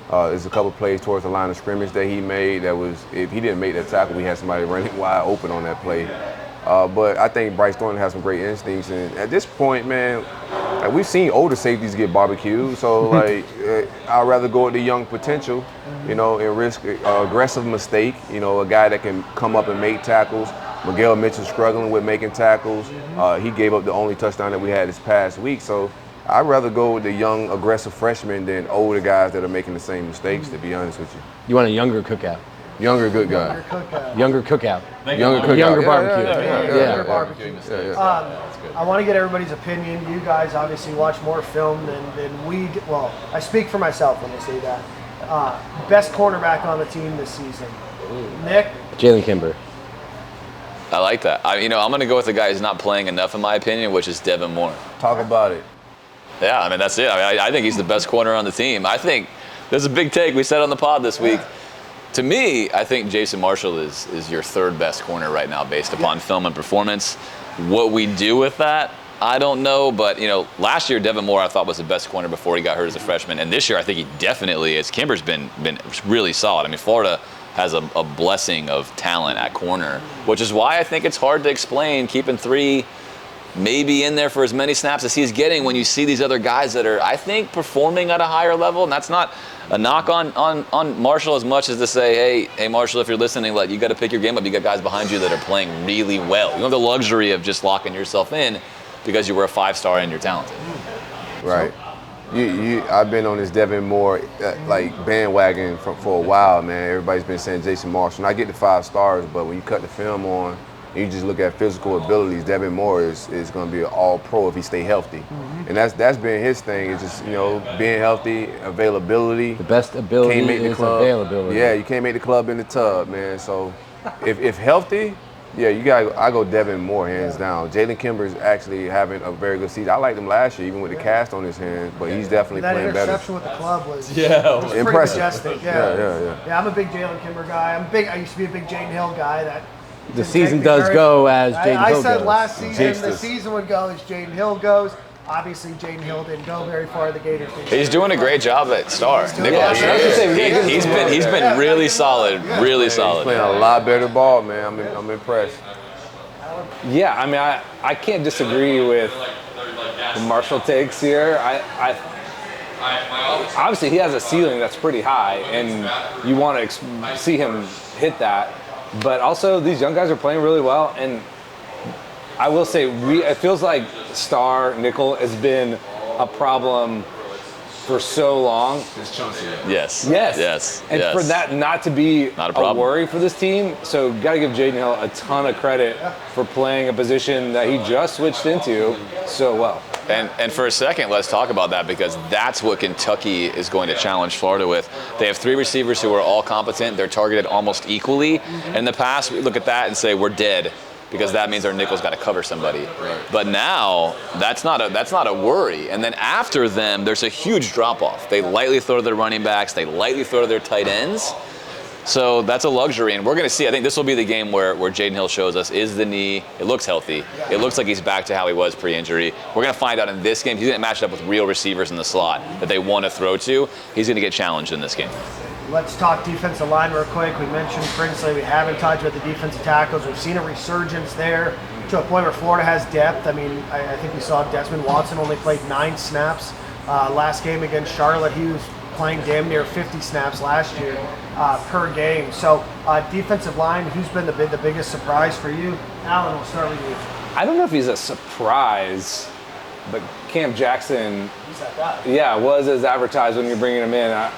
C: There's a couple plays towards the line of scrimmage that he made that was, if he didn't make that tackle, we had somebody running wide open on that play. But I think Bryce Thornton has some great instincts. And at this point, man, like, we've seen older safeties get barbecued. So, I'd rather go with the young potential, and risk aggressive mistake. A guy that can come up and make tackles. Miguel Mitchell struggling with making tackles. He gave up the only touchdown that we had this past week. So I'd rather go with the young, aggressive freshmen than older guys that are making the same mistakes, to be honest with you.
F: You want a younger cookout.
C: Younger, good guy.
F: Younger cookout.
C: Younger cookout.
F: Younger
C: Yeah,
F: barbecue.
A: Younger barbecue.
C: Yeah.
A: I want to get everybody's opinion. You guys obviously watch more film than we do. Well, I speak for myself when I say that. Best cornerback on the team this season. Nick?
F: Jalen Kimber.
D: I like that. I'm going to go with the guy who's not playing enough, in my opinion, which is Devin Moore.
C: Talk about it.
D: Yeah, I mean, that's it. I think he's the best corner on the team. I think there's a big take we said on the pod this week. To me, I think Jason Marshall is your 3rd best corner right now based upon film and performance. What we do with that, I don't know. But, last year, Devin Moore, I thought, was the best corner before he got hurt as a freshman. And this year, I think he definitely is. Kimber's been really solid. I mean, Florida has a blessing of talent at corner, which is why I think it's hard to explain keeping 3 maybe in there for as many snaps as he's getting when you see these other guys that are, I think, performing at a higher level. And that's not a knock on Marshall as much as to say, hey, Marshall, if you're listening, you got to pick your game up. You got guys behind you that are playing really well. You don't have the luxury of just locking yourself in because you were a 5-star and you're talented.
C: Right. I've been on this Devin Moore bandwagon for a while, man. Everybody's been saying Jason Marshall. And I get the 5 stars, but when you cut the film on, and you just look at physical abilities, Devin Moore is going to be an all-pro if he stay healthy. And that's been his thing. It's just, being healthy, availability.
F: The best ability
C: can't make the
F: is
C: club.
F: availability.
C: Yeah, you can't make the club in the tub, man. So if healthy, I go Devin Moore hands down. Jalen Kimber is actually having a very good season. I liked him last year, even with the cast on his hands, but he's definitely
A: That
C: playing better.
A: interception with the club was pretty
C: Impressive.
A: majestic. Yeah, I'm a big Jalen Kimber guy. I used to be a big Jaden Hill guy.
F: The season does go as Jaden Hill goes.
A: I said last season
C: Jinxed
A: the
C: us.
A: season would go as Jaden Hill goes. Obviously, Jaden Hill didn't go very far. The Gators did.
D: He's doing a great job at star. He's been really solid, really solid.
C: He's playing a lot better ball, man. I'm impressed.
E: Yeah, I mean, I can't disagree with the Marshall takes here. Obviously, he has a ceiling that's pretty high, and you want to see him hit that. But also, these young guys are playing really well, and I will say, it feels like star nickel has been a problem for so long.
D: Yes.
E: And for that not to be
D: Not a
E: worry for this team, so got to give Jaden Hill a ton of credit for playing a position that he just switched into so well.
D: And for a second, let's talk about that, because that's what Kentucky is going to challenge Florida with. They have 3 receivers who are all competent. They're targeted almost equally. In the past, we look at that and say we're dead, because that means our nickel's got to cover somebody. Right. But now that's not a worry. And then after them, there's a huge drop off. They lightly throw to their running backs. They lightly throw to their tight ends. So that's a luxury, and we're going to see. I think this will be the game where Jaden Hill shows us, is the knee, it looks healthy. It looks like he's back to how he was pre-injury. We're going to find out in this game. He's going to match it up with real receivers in the slot that they want to throw to. He's going to get challenged in this game.
A: Let's talk defensive line real quick. We mentioned Princely. We haven't talked about the defensive tackles. We've seen a resurgence there to a point where Florida has depth. I mean, I think we saw Desmond Watson only played 9 snaps last game against Charlotte. He was playing damn near 50 snaps last year per game. So defensive line, who's been the biggest surprise for you? Alan, we'll start with you.
E: I don't know if he's a surprise, but Cam Jackson,
A: He's that guy.
E: yeah, was as advertised when you're bringing him in.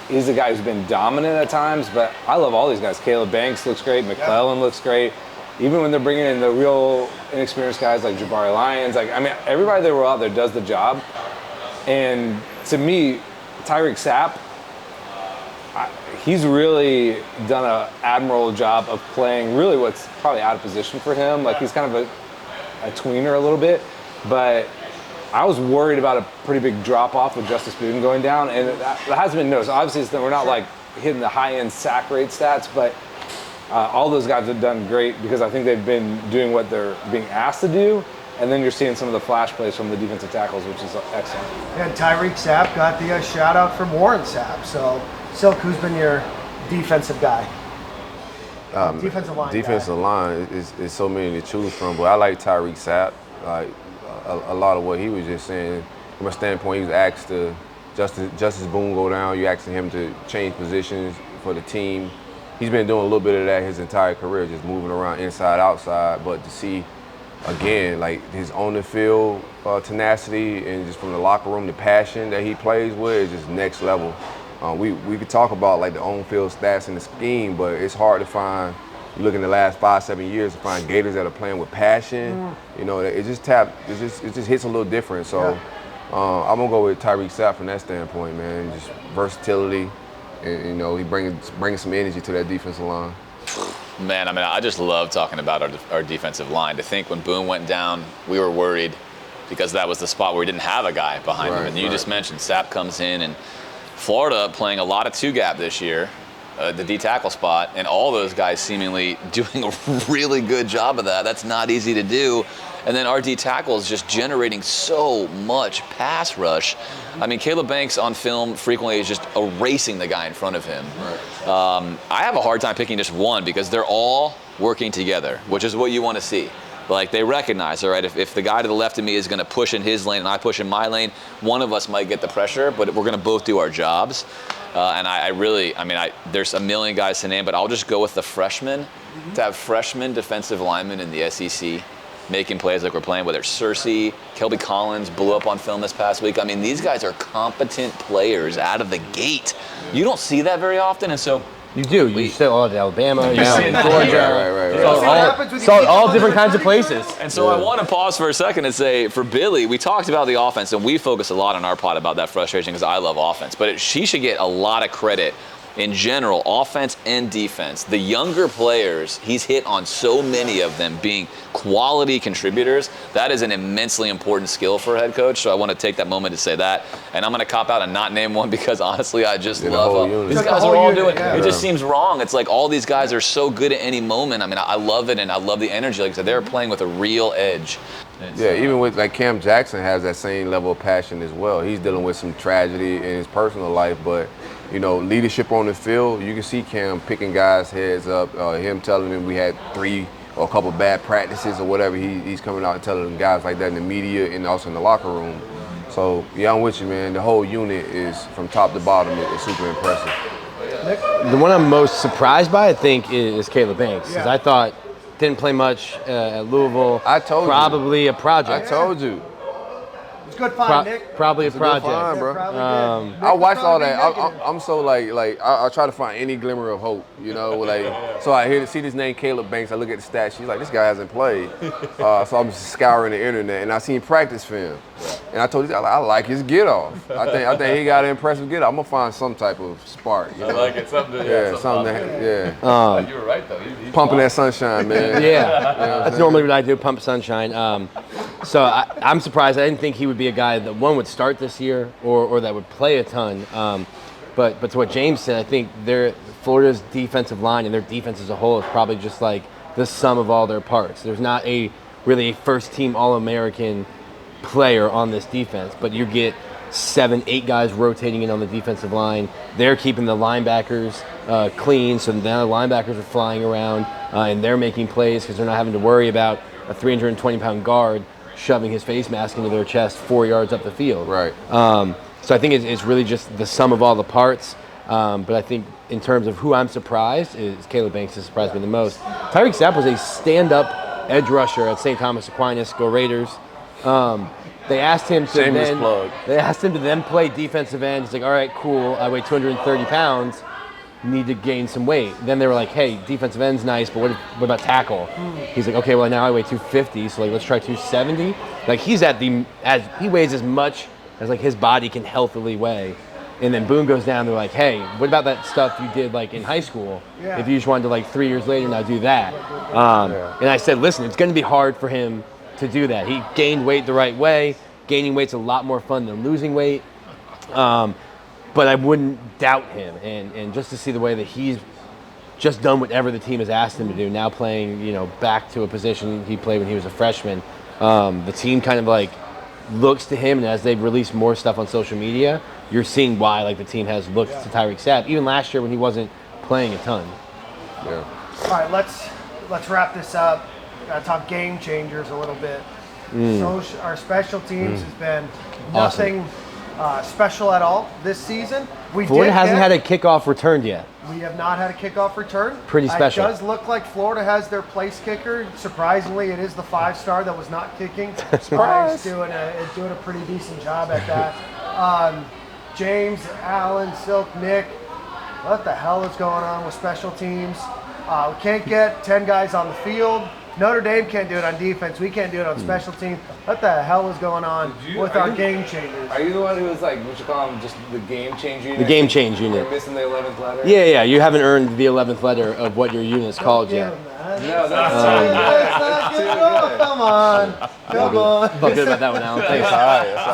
E: He's the guy who's been dominant at times, but I love all these guys. Caleb Banks looks great. McClellan looks great. Even when they're bringing in the real inexperienced guys like Jabari Lyons, everybody that were out there does the job. And to me, Tyreek Sapp, he's really done an admirable job of playing really what's probably out of position for him. Like, he's kind of a tweener a little bit, but I was worried about a pretty big drop-off with Justice Boone going down, and that hasn't been noticed. Obviously, we're not like hitting the high-end sack rate stats, but all those guys have done great because I think they've been doing what they're being asked to do, and then you're seeing some of the flash plays from the defensive tackles, which is excellent.
A: And Tyreek Sapp got the shout-out from Warren Sapp. So, Silk, who's been your defensive guy? Defensive line.
C: Defensive line is so many to choose from, but I like Tyreek Sapp. Like a lot of what he was just saying, from a standpoint, he was asked to Justice Boone go down. You asking him to change positions for the team. He's been doing a little bit of that his entire career, just moving around inside, outside. But to see, again, like his on the field tenacity and just from the locker room, the passion that he plays with is just next level. We could talk about like the on-field stats and the scheme, but it's hard to find. You look in the last 5-7 years to find Gators that are playing with passion. You know, it just hits a little different. So I'm gonna go with Tyreek Sapp from that standpoint, man. Just versatility, and you know, he brings some energy to that defensive line.
D: Man, I just love talking about our defensive line. To think when Boone went down, we were worried because that was the spot where we didn't have a guy behind him. And you just mentioned Sapp comes in, and Florida playing a lot of two-gap this year, the D-tackle spot, and all those guys seemingly doing a really good job of that. That's not easy to do. And then our D-tackle is just generating so much pass rush. I mean, Caleb Banks on film frequently is just erasing the guy in front of him. Right. I have a hard time picking just one because they're all working together, which is what you want to see. Like, they recognize, all right, if the guy to the left of me is going to push in his lane and I push in my lane, one of us might get the pressure, but we're going to both do our jobs. And there's a million guys to name, but I'll just go with the freshmen. To have freshman defensive linemen in the SEC making plays like we're playing, whether it's Cersei, Kelby Collins blew up on film this past week. I mean, these guys are competent players out of the gate. You don't see that very often, and so
F: you do. You see all of Alabama, you see
C: Georgia.
F: Right. All different kinds of places.
D: And so I want to pause for a second and say, for Billy, we talked about the offense, and we focus a lot on our pod about that frustration because I love offense. But she should get a lot of credit in general, offense and defense. The younger players, he's hit on so many of them being quality contributors. That is an immensely important skill for a head coach. So I want to take that moment to say that. And I'm going to cop out and not name one because honestly, I just love them. These guys are all doing it. It just seems wrong. It's like all these guys are so good at any moment. I mean, I love it and I love the energy. Like I said, they're playing with a real edge.
C: Even with like Cam Jackson has that same level of passion as well. He's dealing with some tragedy in his personal life, but you know, leadership on the field, you can see Cam picking guys' heads up, him telling them we had 3 or a couple bad practices or whatever. He's coming out and telling guys like that in the media and also in the locker room. So, yeah, I'm with you, man. The whole unit is, from top to bottom, is super impressive.
F: The one I'm most surprised by, I think, is Caleb Banks. Because I thought Didn't play much at Louisville.
C: I told you.
F: Probably a project.
C: I told you.
A: It's good find, Nick.
F: Probably a
C: It's a good
F: project.
C: find, bro.
A: Probably did.
C: I watched all
A: Nick
C: that.
A: was probably
C: I'm so like I try to find any glimmer of hope, you know. Like so I see this name Caleb Banks. I look at the stats. She's like, this guy hasn't played. So I'm just scouring the internet and I seen practice film, and I told this guy I like his get off. I think he got an impressive get off. I'm gonna find some type of spark. You know?
G: I like it. Something.
C: Yeah.
G: You were right though. He's
C: Pumping that sunshine, man.
F: Yeah, that's normally what I do, pump sunshine. So I'm surprised. I didn't think he would be a guy that one would start this year or that would play a ton. But to what James said, I think Florida's defensive line and their defense as a whole is probably just like the sum of all their parts. There's not really a first-team All-American player on this defense, but you get 7, 8 guys rotating in on the defensive line. They're keeping the linebackers clean, so now the linebackers are flying around and they're making plays because they're not having to worry about a 320-pound guard shoving his face mask into their chest 4 yards up the field.
C: Right.
F: So I think it's really just the sum of all the parts. But I think in terms of who I'm surprised is Caleb Banks has surprised me the most. Tyreek Sapp was a stand-up edge rusher at St. Thomas Aquinas. Go Raiders. They asked him to then play defensive end. He's like, all right, cool. I weigh 230 pounds. Need to gain some weight. Then they were like, hey, defensive end's nice, but what about tackle? He's like, okay, well now I weigh 250, so like let's try 270. Like he weighs as much as like his body can healthily weigh. And then Boone goes down. They're like, hey, what about that stuff you did like in high school?
A: Yeah.
F: If you just wanted to like 3 years later now do that. And I said, listen, it's going to be hard for him to do that. He gained weight the right way. Gaining weight's a lot more fun than losing weight. But I wouldn't doubt him, and just to see the way that he's just done whatever the team has asked him to do, now playing, back to a position he played when he was a freshman. The team kind of like looks to him, and as they've released more stuff on social media, you're seeing why like the team has looked to Tyreek Sapp, even last year when he wasn't playing a ton.
C: Yeah.
A: All right, let's wrap this up. Gotta talk game changers a little bit. So our special teams has been nothing special at all this season.
F: Florida hasn't had a kickoff returned yet.
A: We have not had a kickoff return.
F: Pretty special.
A: It does look like Florida has their place kicker. Surprisingly, it is the 5-star that was not kicking. Surprise! Doing a pretty decent job at that. James, Alan, Silk, Nick, what the hell is going on with special teams? We can't get 10 guys on the field. Notre Dame can't do it on defense. We can't do it on special teams. What the hell is going on with our game changers?
E: Are you the one who was like, what you call them, just the game change unit?
F: The game change unit.
E: You're missing the 11th letter?
F: Yeah. You haven't earned the 11th letter of what your unit's called yet.
E: No, that's too good.
A: Come on.
F: Felt good about that one, Alan. Thanks.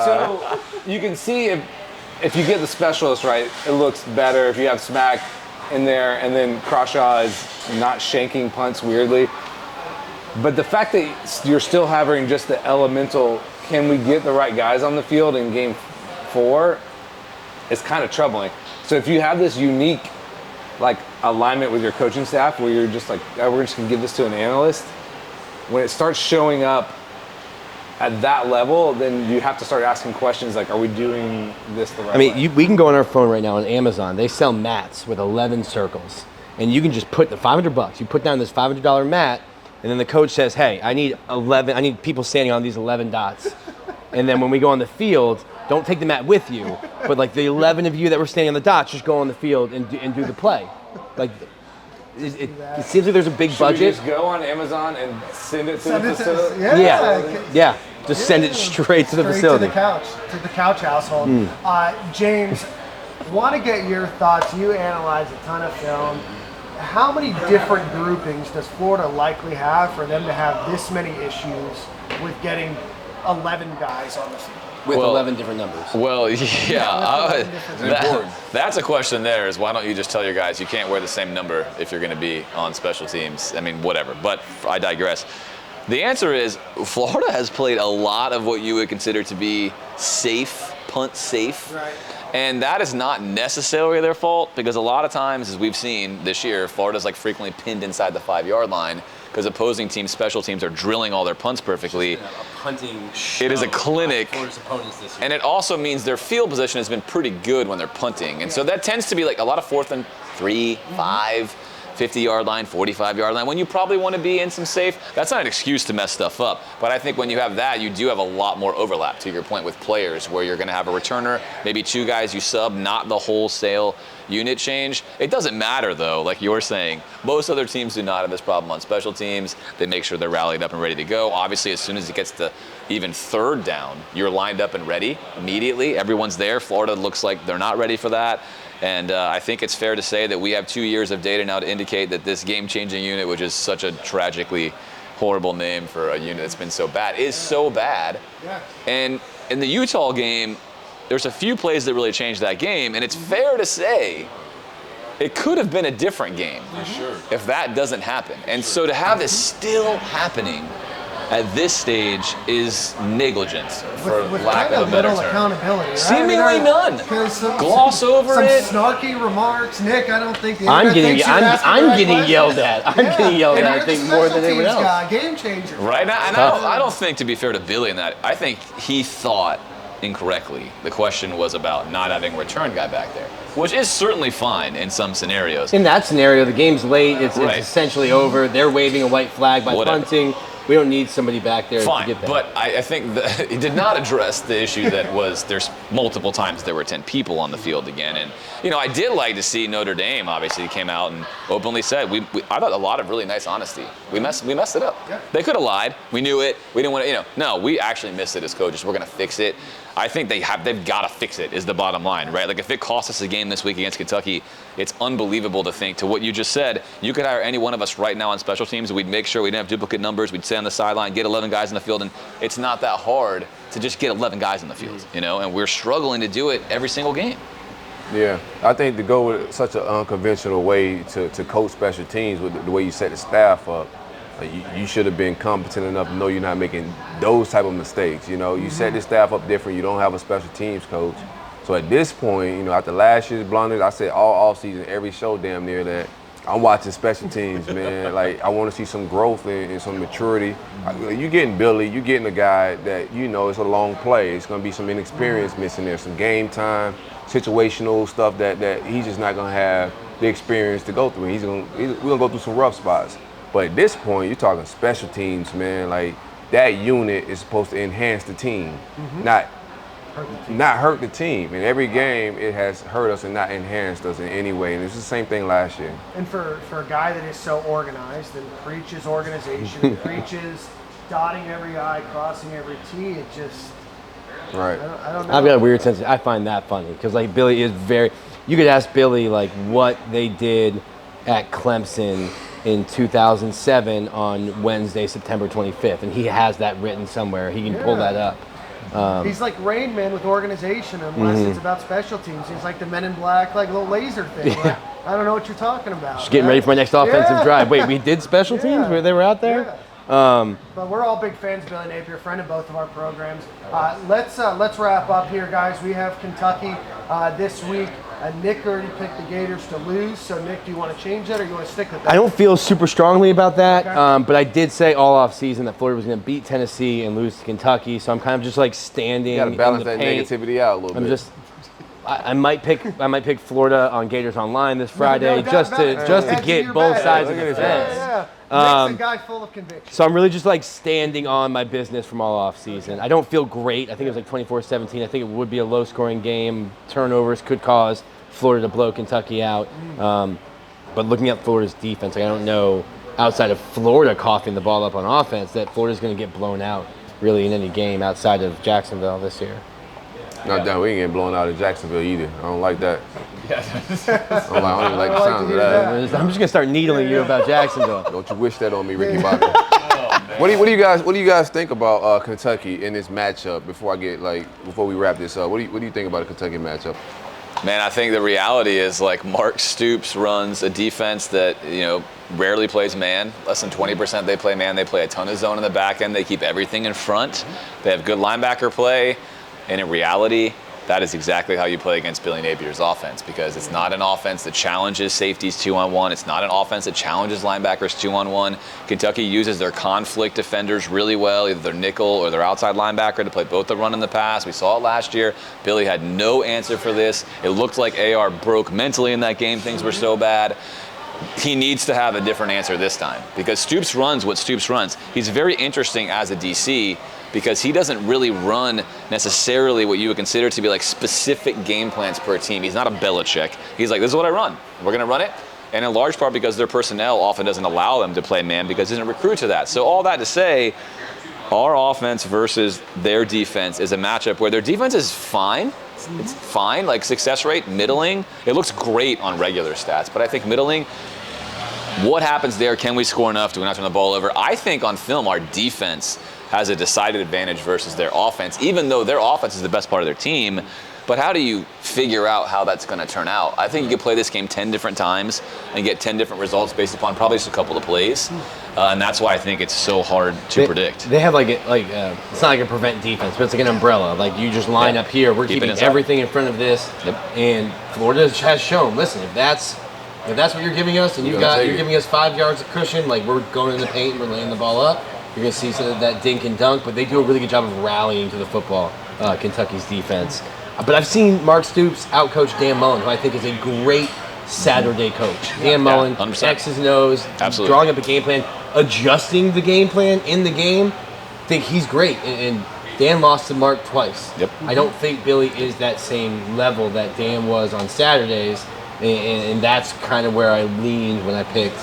E: So you can see if you get the specialist right, it looks better. If you have Smack in there and then Crawshaw is not shanking punts weirdly. But the fact that you're still having just the elemental, can we get the right guys on the field in game 4 is kind of troubling. So if you have this unique like alignment with your coaching staff where you're just like, oh, we're just gonna give this to an analyst, when it starts showing up at that level, then you have to start asking questions like, are we doing this the right way?
F: We can go on our phone right now on Amazon. They sell mats with 11 circles. And you can just put the $500, you put down this $500 mat, and then the coach says, hey, I need people standing on these 11 dots. And then when we go on the field, don't take the mat with you, but like the 11 of you that were standing on the dots, just go on the field and do the play. Like, it seems like there's a big budget.
E: Should we just go on Amazon and send it to the facility?
F: Yeah. Just send it straight to the facility.
A: To the couch household. James, want to get your thoughts. You analyze a ton of film. How many different groupings does Florida likely have for them to have this many issues with getting 11 guys on the field?
F: With 11 different numbers.
D: Well, yeah. That's a question there is why don't you just tell your guys you can't wear the same number if you're going to be on special teams? I mean, whatever. But I digress. The answer is Florida has played a lot of what you would consider to be safe, punt safe.
A: Right.
D: And that is not necessarily their fault because a lot of times, as we've seen this year, Florida's like frequently pinned inside the 5-yard line because opposing teams, special teams are drilling all their punts perfectly.
F: A punting
D: it is a clinic.
F: Florida's opponents this year.
D: And it also means their field position has been pretty good when they're punting. And so that tends to be like a lot of 4th and 3, 5. 50-yard line, 45-yard line, when you probably want to be in some safe. That's not an excuse to mess stuff up. But I think when you have that, you do have a lot more overlap, to your point, with players, where you're going to have a returner, maybe 2 guys you sub, not the wholesale unit change. It doesn't matter, though, like you're saying. Most other teams do not have this problem on special teams. They make sure they're rallied up and ready to go. Obviously, as soon as it gets to even 3rd down, you're lined up and ready immediately. Everyone's there. Florida looks like they're not ready for that. And I think it's fair to say that we have 2 years of data now to indicate that this game-changing unit, which is such a tragically horrible name for a unit that's been so bad, is so bad. Yeah. And in the Utah game, there's a few plays that really changed that game, and it's fair to say it could have been a different game if that doesn't happen. And so to have this still happening at this stage is negligence, for lack of a better term.
A: Accountability, right?
D: Seemingly none. Gloss over
A: some
D: it.
A: Snarky remarks, Nick. I don't think
F: I'm getting yelled at. I'm getting yelled at. I think more than anyone else.
A: Guy, game changer.
D: Right now, and I don't think, to be fair to Billy in that, I think he thought incorrectly. The question was about not having a return guy back there, which is certainly fine in some scenarios.
F: In that scenario, the game's late. It's essentially over. They're waving a white flag by punting. We don't need somebody back there
D: Fine,
F: to get that.
D: But I think that he did not address the issue that was there's multiple times there were 10 people on the field again. And, I did like to see Notre Dame obviously came out and openly said, I thought a lot of really nice honesty. We messed it up. Yeah. They could have lied. We knew it. We didn't want to, no, we actually missed it as coaches. We're going to fix it. I think they've got to fix it is the bottom line, right? Like if it costs us a game this week against Kentucky, it's unbelievable to think, to what you just said, you could hire any one of us right now on special teams. We'd make sure we didn't have duplicate numbers. We'd stay on the sideline, get 11 guys in the field, and it's not that hard to just get 11 guys in the field, and we're struggling to do it every single game.
C: Yeah, I think to go with such an unconventional way to coach special teams with the way you set the staff up, you should have been competent enough to know you're not making those type of mistakes. You set the staff up different. You don't have a special teams coach. So at this point, after last year's blunders, I said all offseason, every show damn near that, I'm watching special teams, man. Like, I want to see some growth and some maturity. You're getting Billy, you're getting a guy that, it's a long play. It's going to be some inexperience missing there, some game time, situational stuff that he's just not going to have the experience to go through. We're going to go through some rough spots. But at this point, you're talking special teams, man. Like, that unit is supposed to enhance the team, not hurt the team. In every game, it has hurt us and not enhanced us in any way. And it's the same thing last year.
A: And for a guy that is so organized and preaches organization, preaches dotting every I, crossing every T, it just...
C: Right.
A: I don't know.
F: I've got a weird sense. I find that funny because, like, Billy is you could ask Billy, like, what they did at Clemson in 2007 on Wednesday, September 25th, and he has that written somewhere. He can pull that up.
A: He's like Rain Man with organization, unless it's about special teams. He's like the Men in Black, like little laser thing.
F: Yeah.
A: Like, I don't know what you're talking about.
F: Just getting ready for my next offensive drive. Wait, we did special teams where they were out there?
A: Yeah. But we're all big fans of Billy Napier, friend of both of our programs. Let's wrap up here, guys. We have Kentucky this week. Nick already picked the Gators to lose. So, Nick, do you want to change that or you want to stick with that?
F: I don't feel super strongly about that, okay. But I did say all off season that Florida was going to beat Tennessee and lose to Kentucky. So I'm kind of just like standing.
C: You got to balance
F: in the
C: that
F: paint.
C: negativity out a little bit.
F: I might pick Florida on Gators Online this Friday just to get both sides of the fence.
A: Yeah. Nick's a guy full of conviction.
F: So I'm really just like standing on my business from all off season. I don't feel great. I think it was like 24-17. I think it would be a low scoring game. Turnovers could cause Florida to blow Kentucky out. But looking at Florida's defense, like, I don't know, outside of Florida coughing the ball up on offense, that Florida's going to get blown out really in any game outside of Jacksonville this year.
C: Not that we ain't getting blown out of Jacksonville either. I don't like that. I don't even like the sound of that.
F: I'm just gonna start needling you about Jacksonville.
C: Don't you wish that on me, Ricky Bobby? What do you guys think about Kentucky in this matchup? Before we wrap this up, what do you think about a Kentucky matchup?
D: Man, I think the reality is, like, Mark Stoops runs a defense that, rarely plays man. Less than 20% they play man. They play a ton of zone in the back end. They keep everything in front. They have good linebacker play. And in reality, that is exactly how you play against Billy Napier's offense, because it's not an offense that challenges safeties 2-on-1. It's not an offense that challenges linebackers 2-on-1. Kentucky uses their conflict defenders really well, either their nickel or their outside linebacker, to play both the run and the pass. We saw it last year. Billy had no answer for this. It looked like AR broke mentally in that game. Things were so bad. he needs to have a different answer this time because Stoops runs what Stoops runs. He's very interesting as a DC because he doesn't really run necessarily what you would consider to be like specific game plans per team. He's not a Belichick. He's like, this is what I run. We're going to run it. And in large part because their personnel often doesn't allow them to play man because he doesn't recruit to that. So all that to say, our offense versus their defense is a matchup where their defense is fine. It's fine, like success rate, middling. It looks great on regular stats, but I think middling, what happens there? Can we score enough? Do we not turn the ball over? I think on film, our defense has a decided advantage versus their offense, even though their offense is the best part of their team. But how do you figure out how that's going to turn out? I think you could play this game 10 different times and get 10 different results based upon probably just a couple of plays. And that's why I think it's so hard to predict.
F: They have it's not like a prevent defense, but it's like an umbrella. Like you just line up here. We're keeping everything in front of this.
D: Yep.
F: And Florida has shown, listen, if that's what you're giving us and you're giving us 5 yards of cushion, like we're going in the paint and we're laying the ball up, you're going to see some of that dink and dunk. But they do a really good job of rallying to the football, Kentucky's defense. But I've seen Mark Stoops outcoach Dan Mullen, who I think is a great Saturday coach. Dan Mullen,
D: 100%.
F: X's and O's, drawing up a game plan, adjusting the game plan in the game. I think he's great. And Dan lost to Mark twice.
D: Yep.
F: I don't think Billy is that same level that Dan was on Saturdays. And that's kind of where I leaned when I picked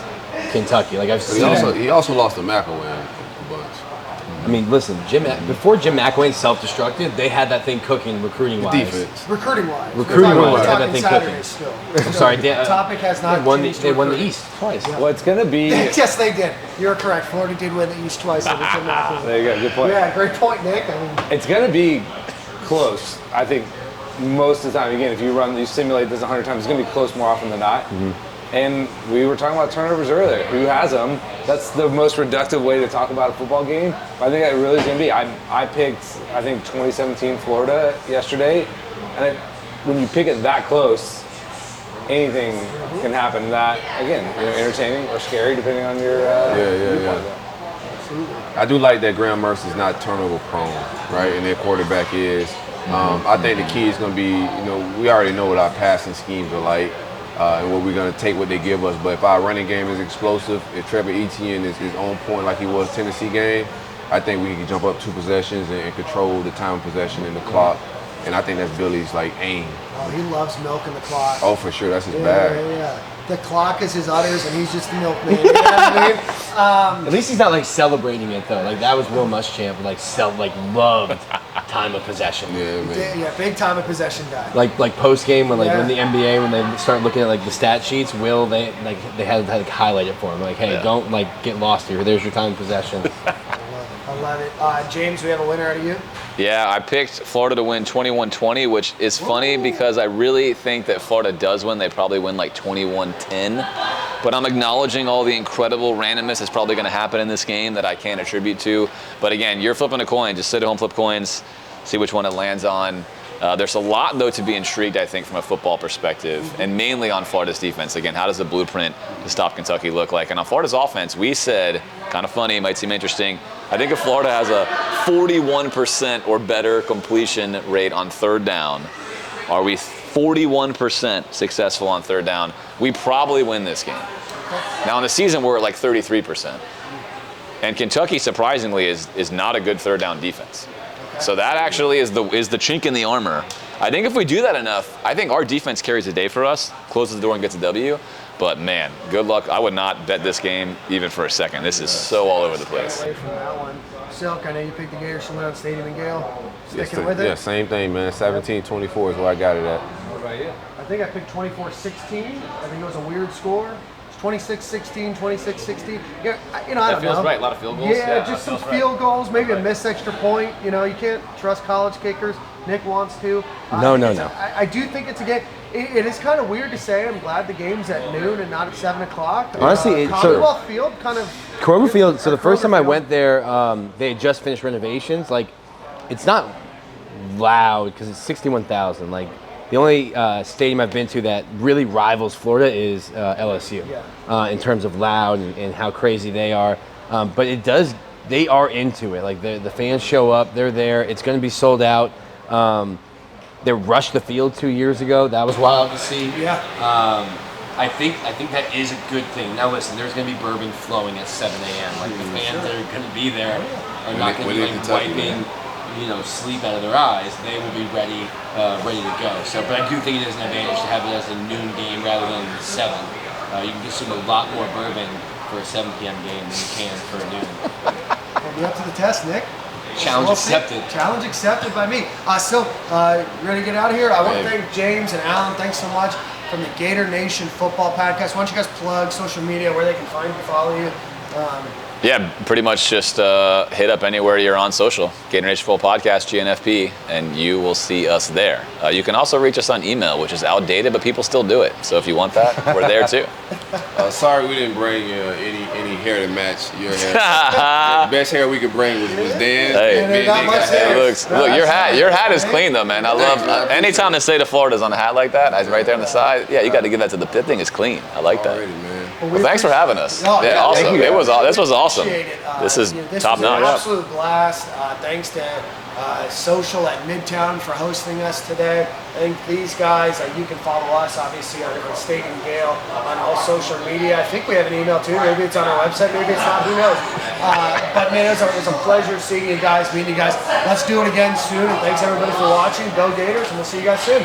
F: Kentucky. Like I've seen
C: He also lost to McElwain a bunch.
F: I mean, listen, before Jim McElwain self-destructed, they had that thing cooking recruiting-wise.
C: Defense.
A: Recruiting-wise.
F: Recruiting-wise, they had that thing cooking.
A: Still.
F: I'm sorry,
A: the topic has not changed.
F: They won the East twice.
E: Well, it's going to be...
A: Yes, they did. You're correct. Florida did win the East twice.
E: There you go. Good point.
A: Yeah, great point, Nick.
E: It's going to be close. I think most of the time, again, if you simulate this 100 times, it's going to be close more often than not. Mm-hmm. And we were talking about turnovers earlier. Who has them? That's the most reductive way to talk about a football game. I think that really is going to be. I picked, 2017 Florida yesterday. And when you pick it that close, anything can happen. That, again, entertaining or scary depending on your viewpoint.
C: I do like that Graham Mercer's not turnover prone, right? And their quarterback is. I think the key is going to be, we already know what our passing schemes are like. And what we're going to take what they give us. But if our running game is explosive, if Trevor Etienne is on point like he was Tennessee game, I think we can jump up 2 possessions and control the time of possession and the clock. And I think that's Billy's aim.
A: Oh, he loves milking the clock.
C: Oh, for sure. That's his bag.
A: Yeah. The clock is his udders, and he's just the milkman. You know what I mean?
F: At least he's not celebrating it though. Like that was Will Muschamp, loved time of possession.
C: Yeah, man.
A: Yeah, big time of possession guy.
F: Like post game when when the NBA when they start looking at the stat sheets, Will they had to highlight it for him. Hey, don't get lost here. There's your time of possession.
A: I love it. James, we have a winner out of you.
D: Yeah, I picked Florida to win 21-20, which is funny because I really think that Florida does win. They probably win 21-10. But I'm acknowledging all the incredible randomness that's probably going to happen in this game that I can't attribute to. But again, you're flipping a coin. Just sit at home, flip coins, see which one it lands on. There's a lot, though, to be intrigued, I think, from a football perspective, and mainly on Florida's defense. Again, how does the blueprint to stop Kentucky look like? And on Florida's offense, we said, kind of funny, might seem interesting, I think if Florida has a 41% or better completion rate on third down, are we 41% successful on third down, we probably win this game. Now, in the season, we're at 33%. And Kentucky, surprisingly, is not a good third down defense. So that actually is the chink in the armor. I think if we do that enough, I think our defense carries the day for us, closes the door and gets a W. But man, good luck. I would not bet this game even for a second. This is so all over the place.
A: Away from that one. Silk, I know you picked the Gators to win on Stadium and Gale. Sticking with it?
C: Yeah, same thing, man. 17-24 is where I got it at.
E: What about you?
A: I think I picked 24-16. I think it was a weird score. 26-16, 26-16. Yeah, I don't know.
B: That feels right. A lot of field goals.
A: Yeah, just some field goals, maybe a missed extra point. You can't trust college kickers. Nick wants to.
F: No.
A: I do think it's a game. It is kind of weird to say. I'm glad the game's at noon and not at 7 o'clock.
F: Honestly,
A: Commonwealth Field kind of.
F: Kroger Field. So the first time I went there, they had just finished renovations. It's not loud because it's 61,000. The only stadium I've been to that really rivals Florida is LSU in terms of loud and how crazy they are. But they are into it. The fans show up, they're there. It's going to be sold out. They rushed the field 2 years ago. That was wild to see.
A: Yeah.
F: I think that is a good thing. Now listen, there's going to be bourbon flowing at 7 a.m. Like the fans that are going to be there are not going to be like wiping, sleep out of their eyes. They will be ready to go. So, but I do think it is an advantage to have it as a noon game rather than 7. You can consume a lot more bourbon for a 7 p.m. game than you can for a noon.
A: We'll be up to the test, Nick.
F: Challenge accepted.
A: Challenge accepted by me. Ready to get out of here? I want to thank James and Alan. Thanks so much from the Gator Nation Football Podcast. Why don't you guys plug social media, where they can find you, follow you?
D: Yeah, pretty much just hit up anywhere you're on social, Gator Nation Football Podcast, GNFP, and you will see us there. You can also reach us on email, which is outdated, but people still do it. So if you want that, we're there too.
C: Sorry we didn't bring any hair to match your hair. The best hair we could bring was Dan's.
D: Look, your hat is clean though, man. I love anytime the state of Florida's on a hat like that, right there on the side. Yeah, you got to give that to the thing is clean. I like that.
C: Already, man.
D: Well, thanks for having us.
A: No,
D: yeah, awesome. This was awesome. This is top notch.
A: This was an absolute blast. Thanks to Social at Midtown for hosting us today. I think these guys, you can follow us obviously on Stadium Gale on all social media. I think we have an email too. Maybe it's on our website. Maybe it's not. Who knows? But man, it was a pleasure seeing you guys, meeting you guys. Let's do it again soon. And thanks everybody for watching. Go Gators, and we'll see you guys soon.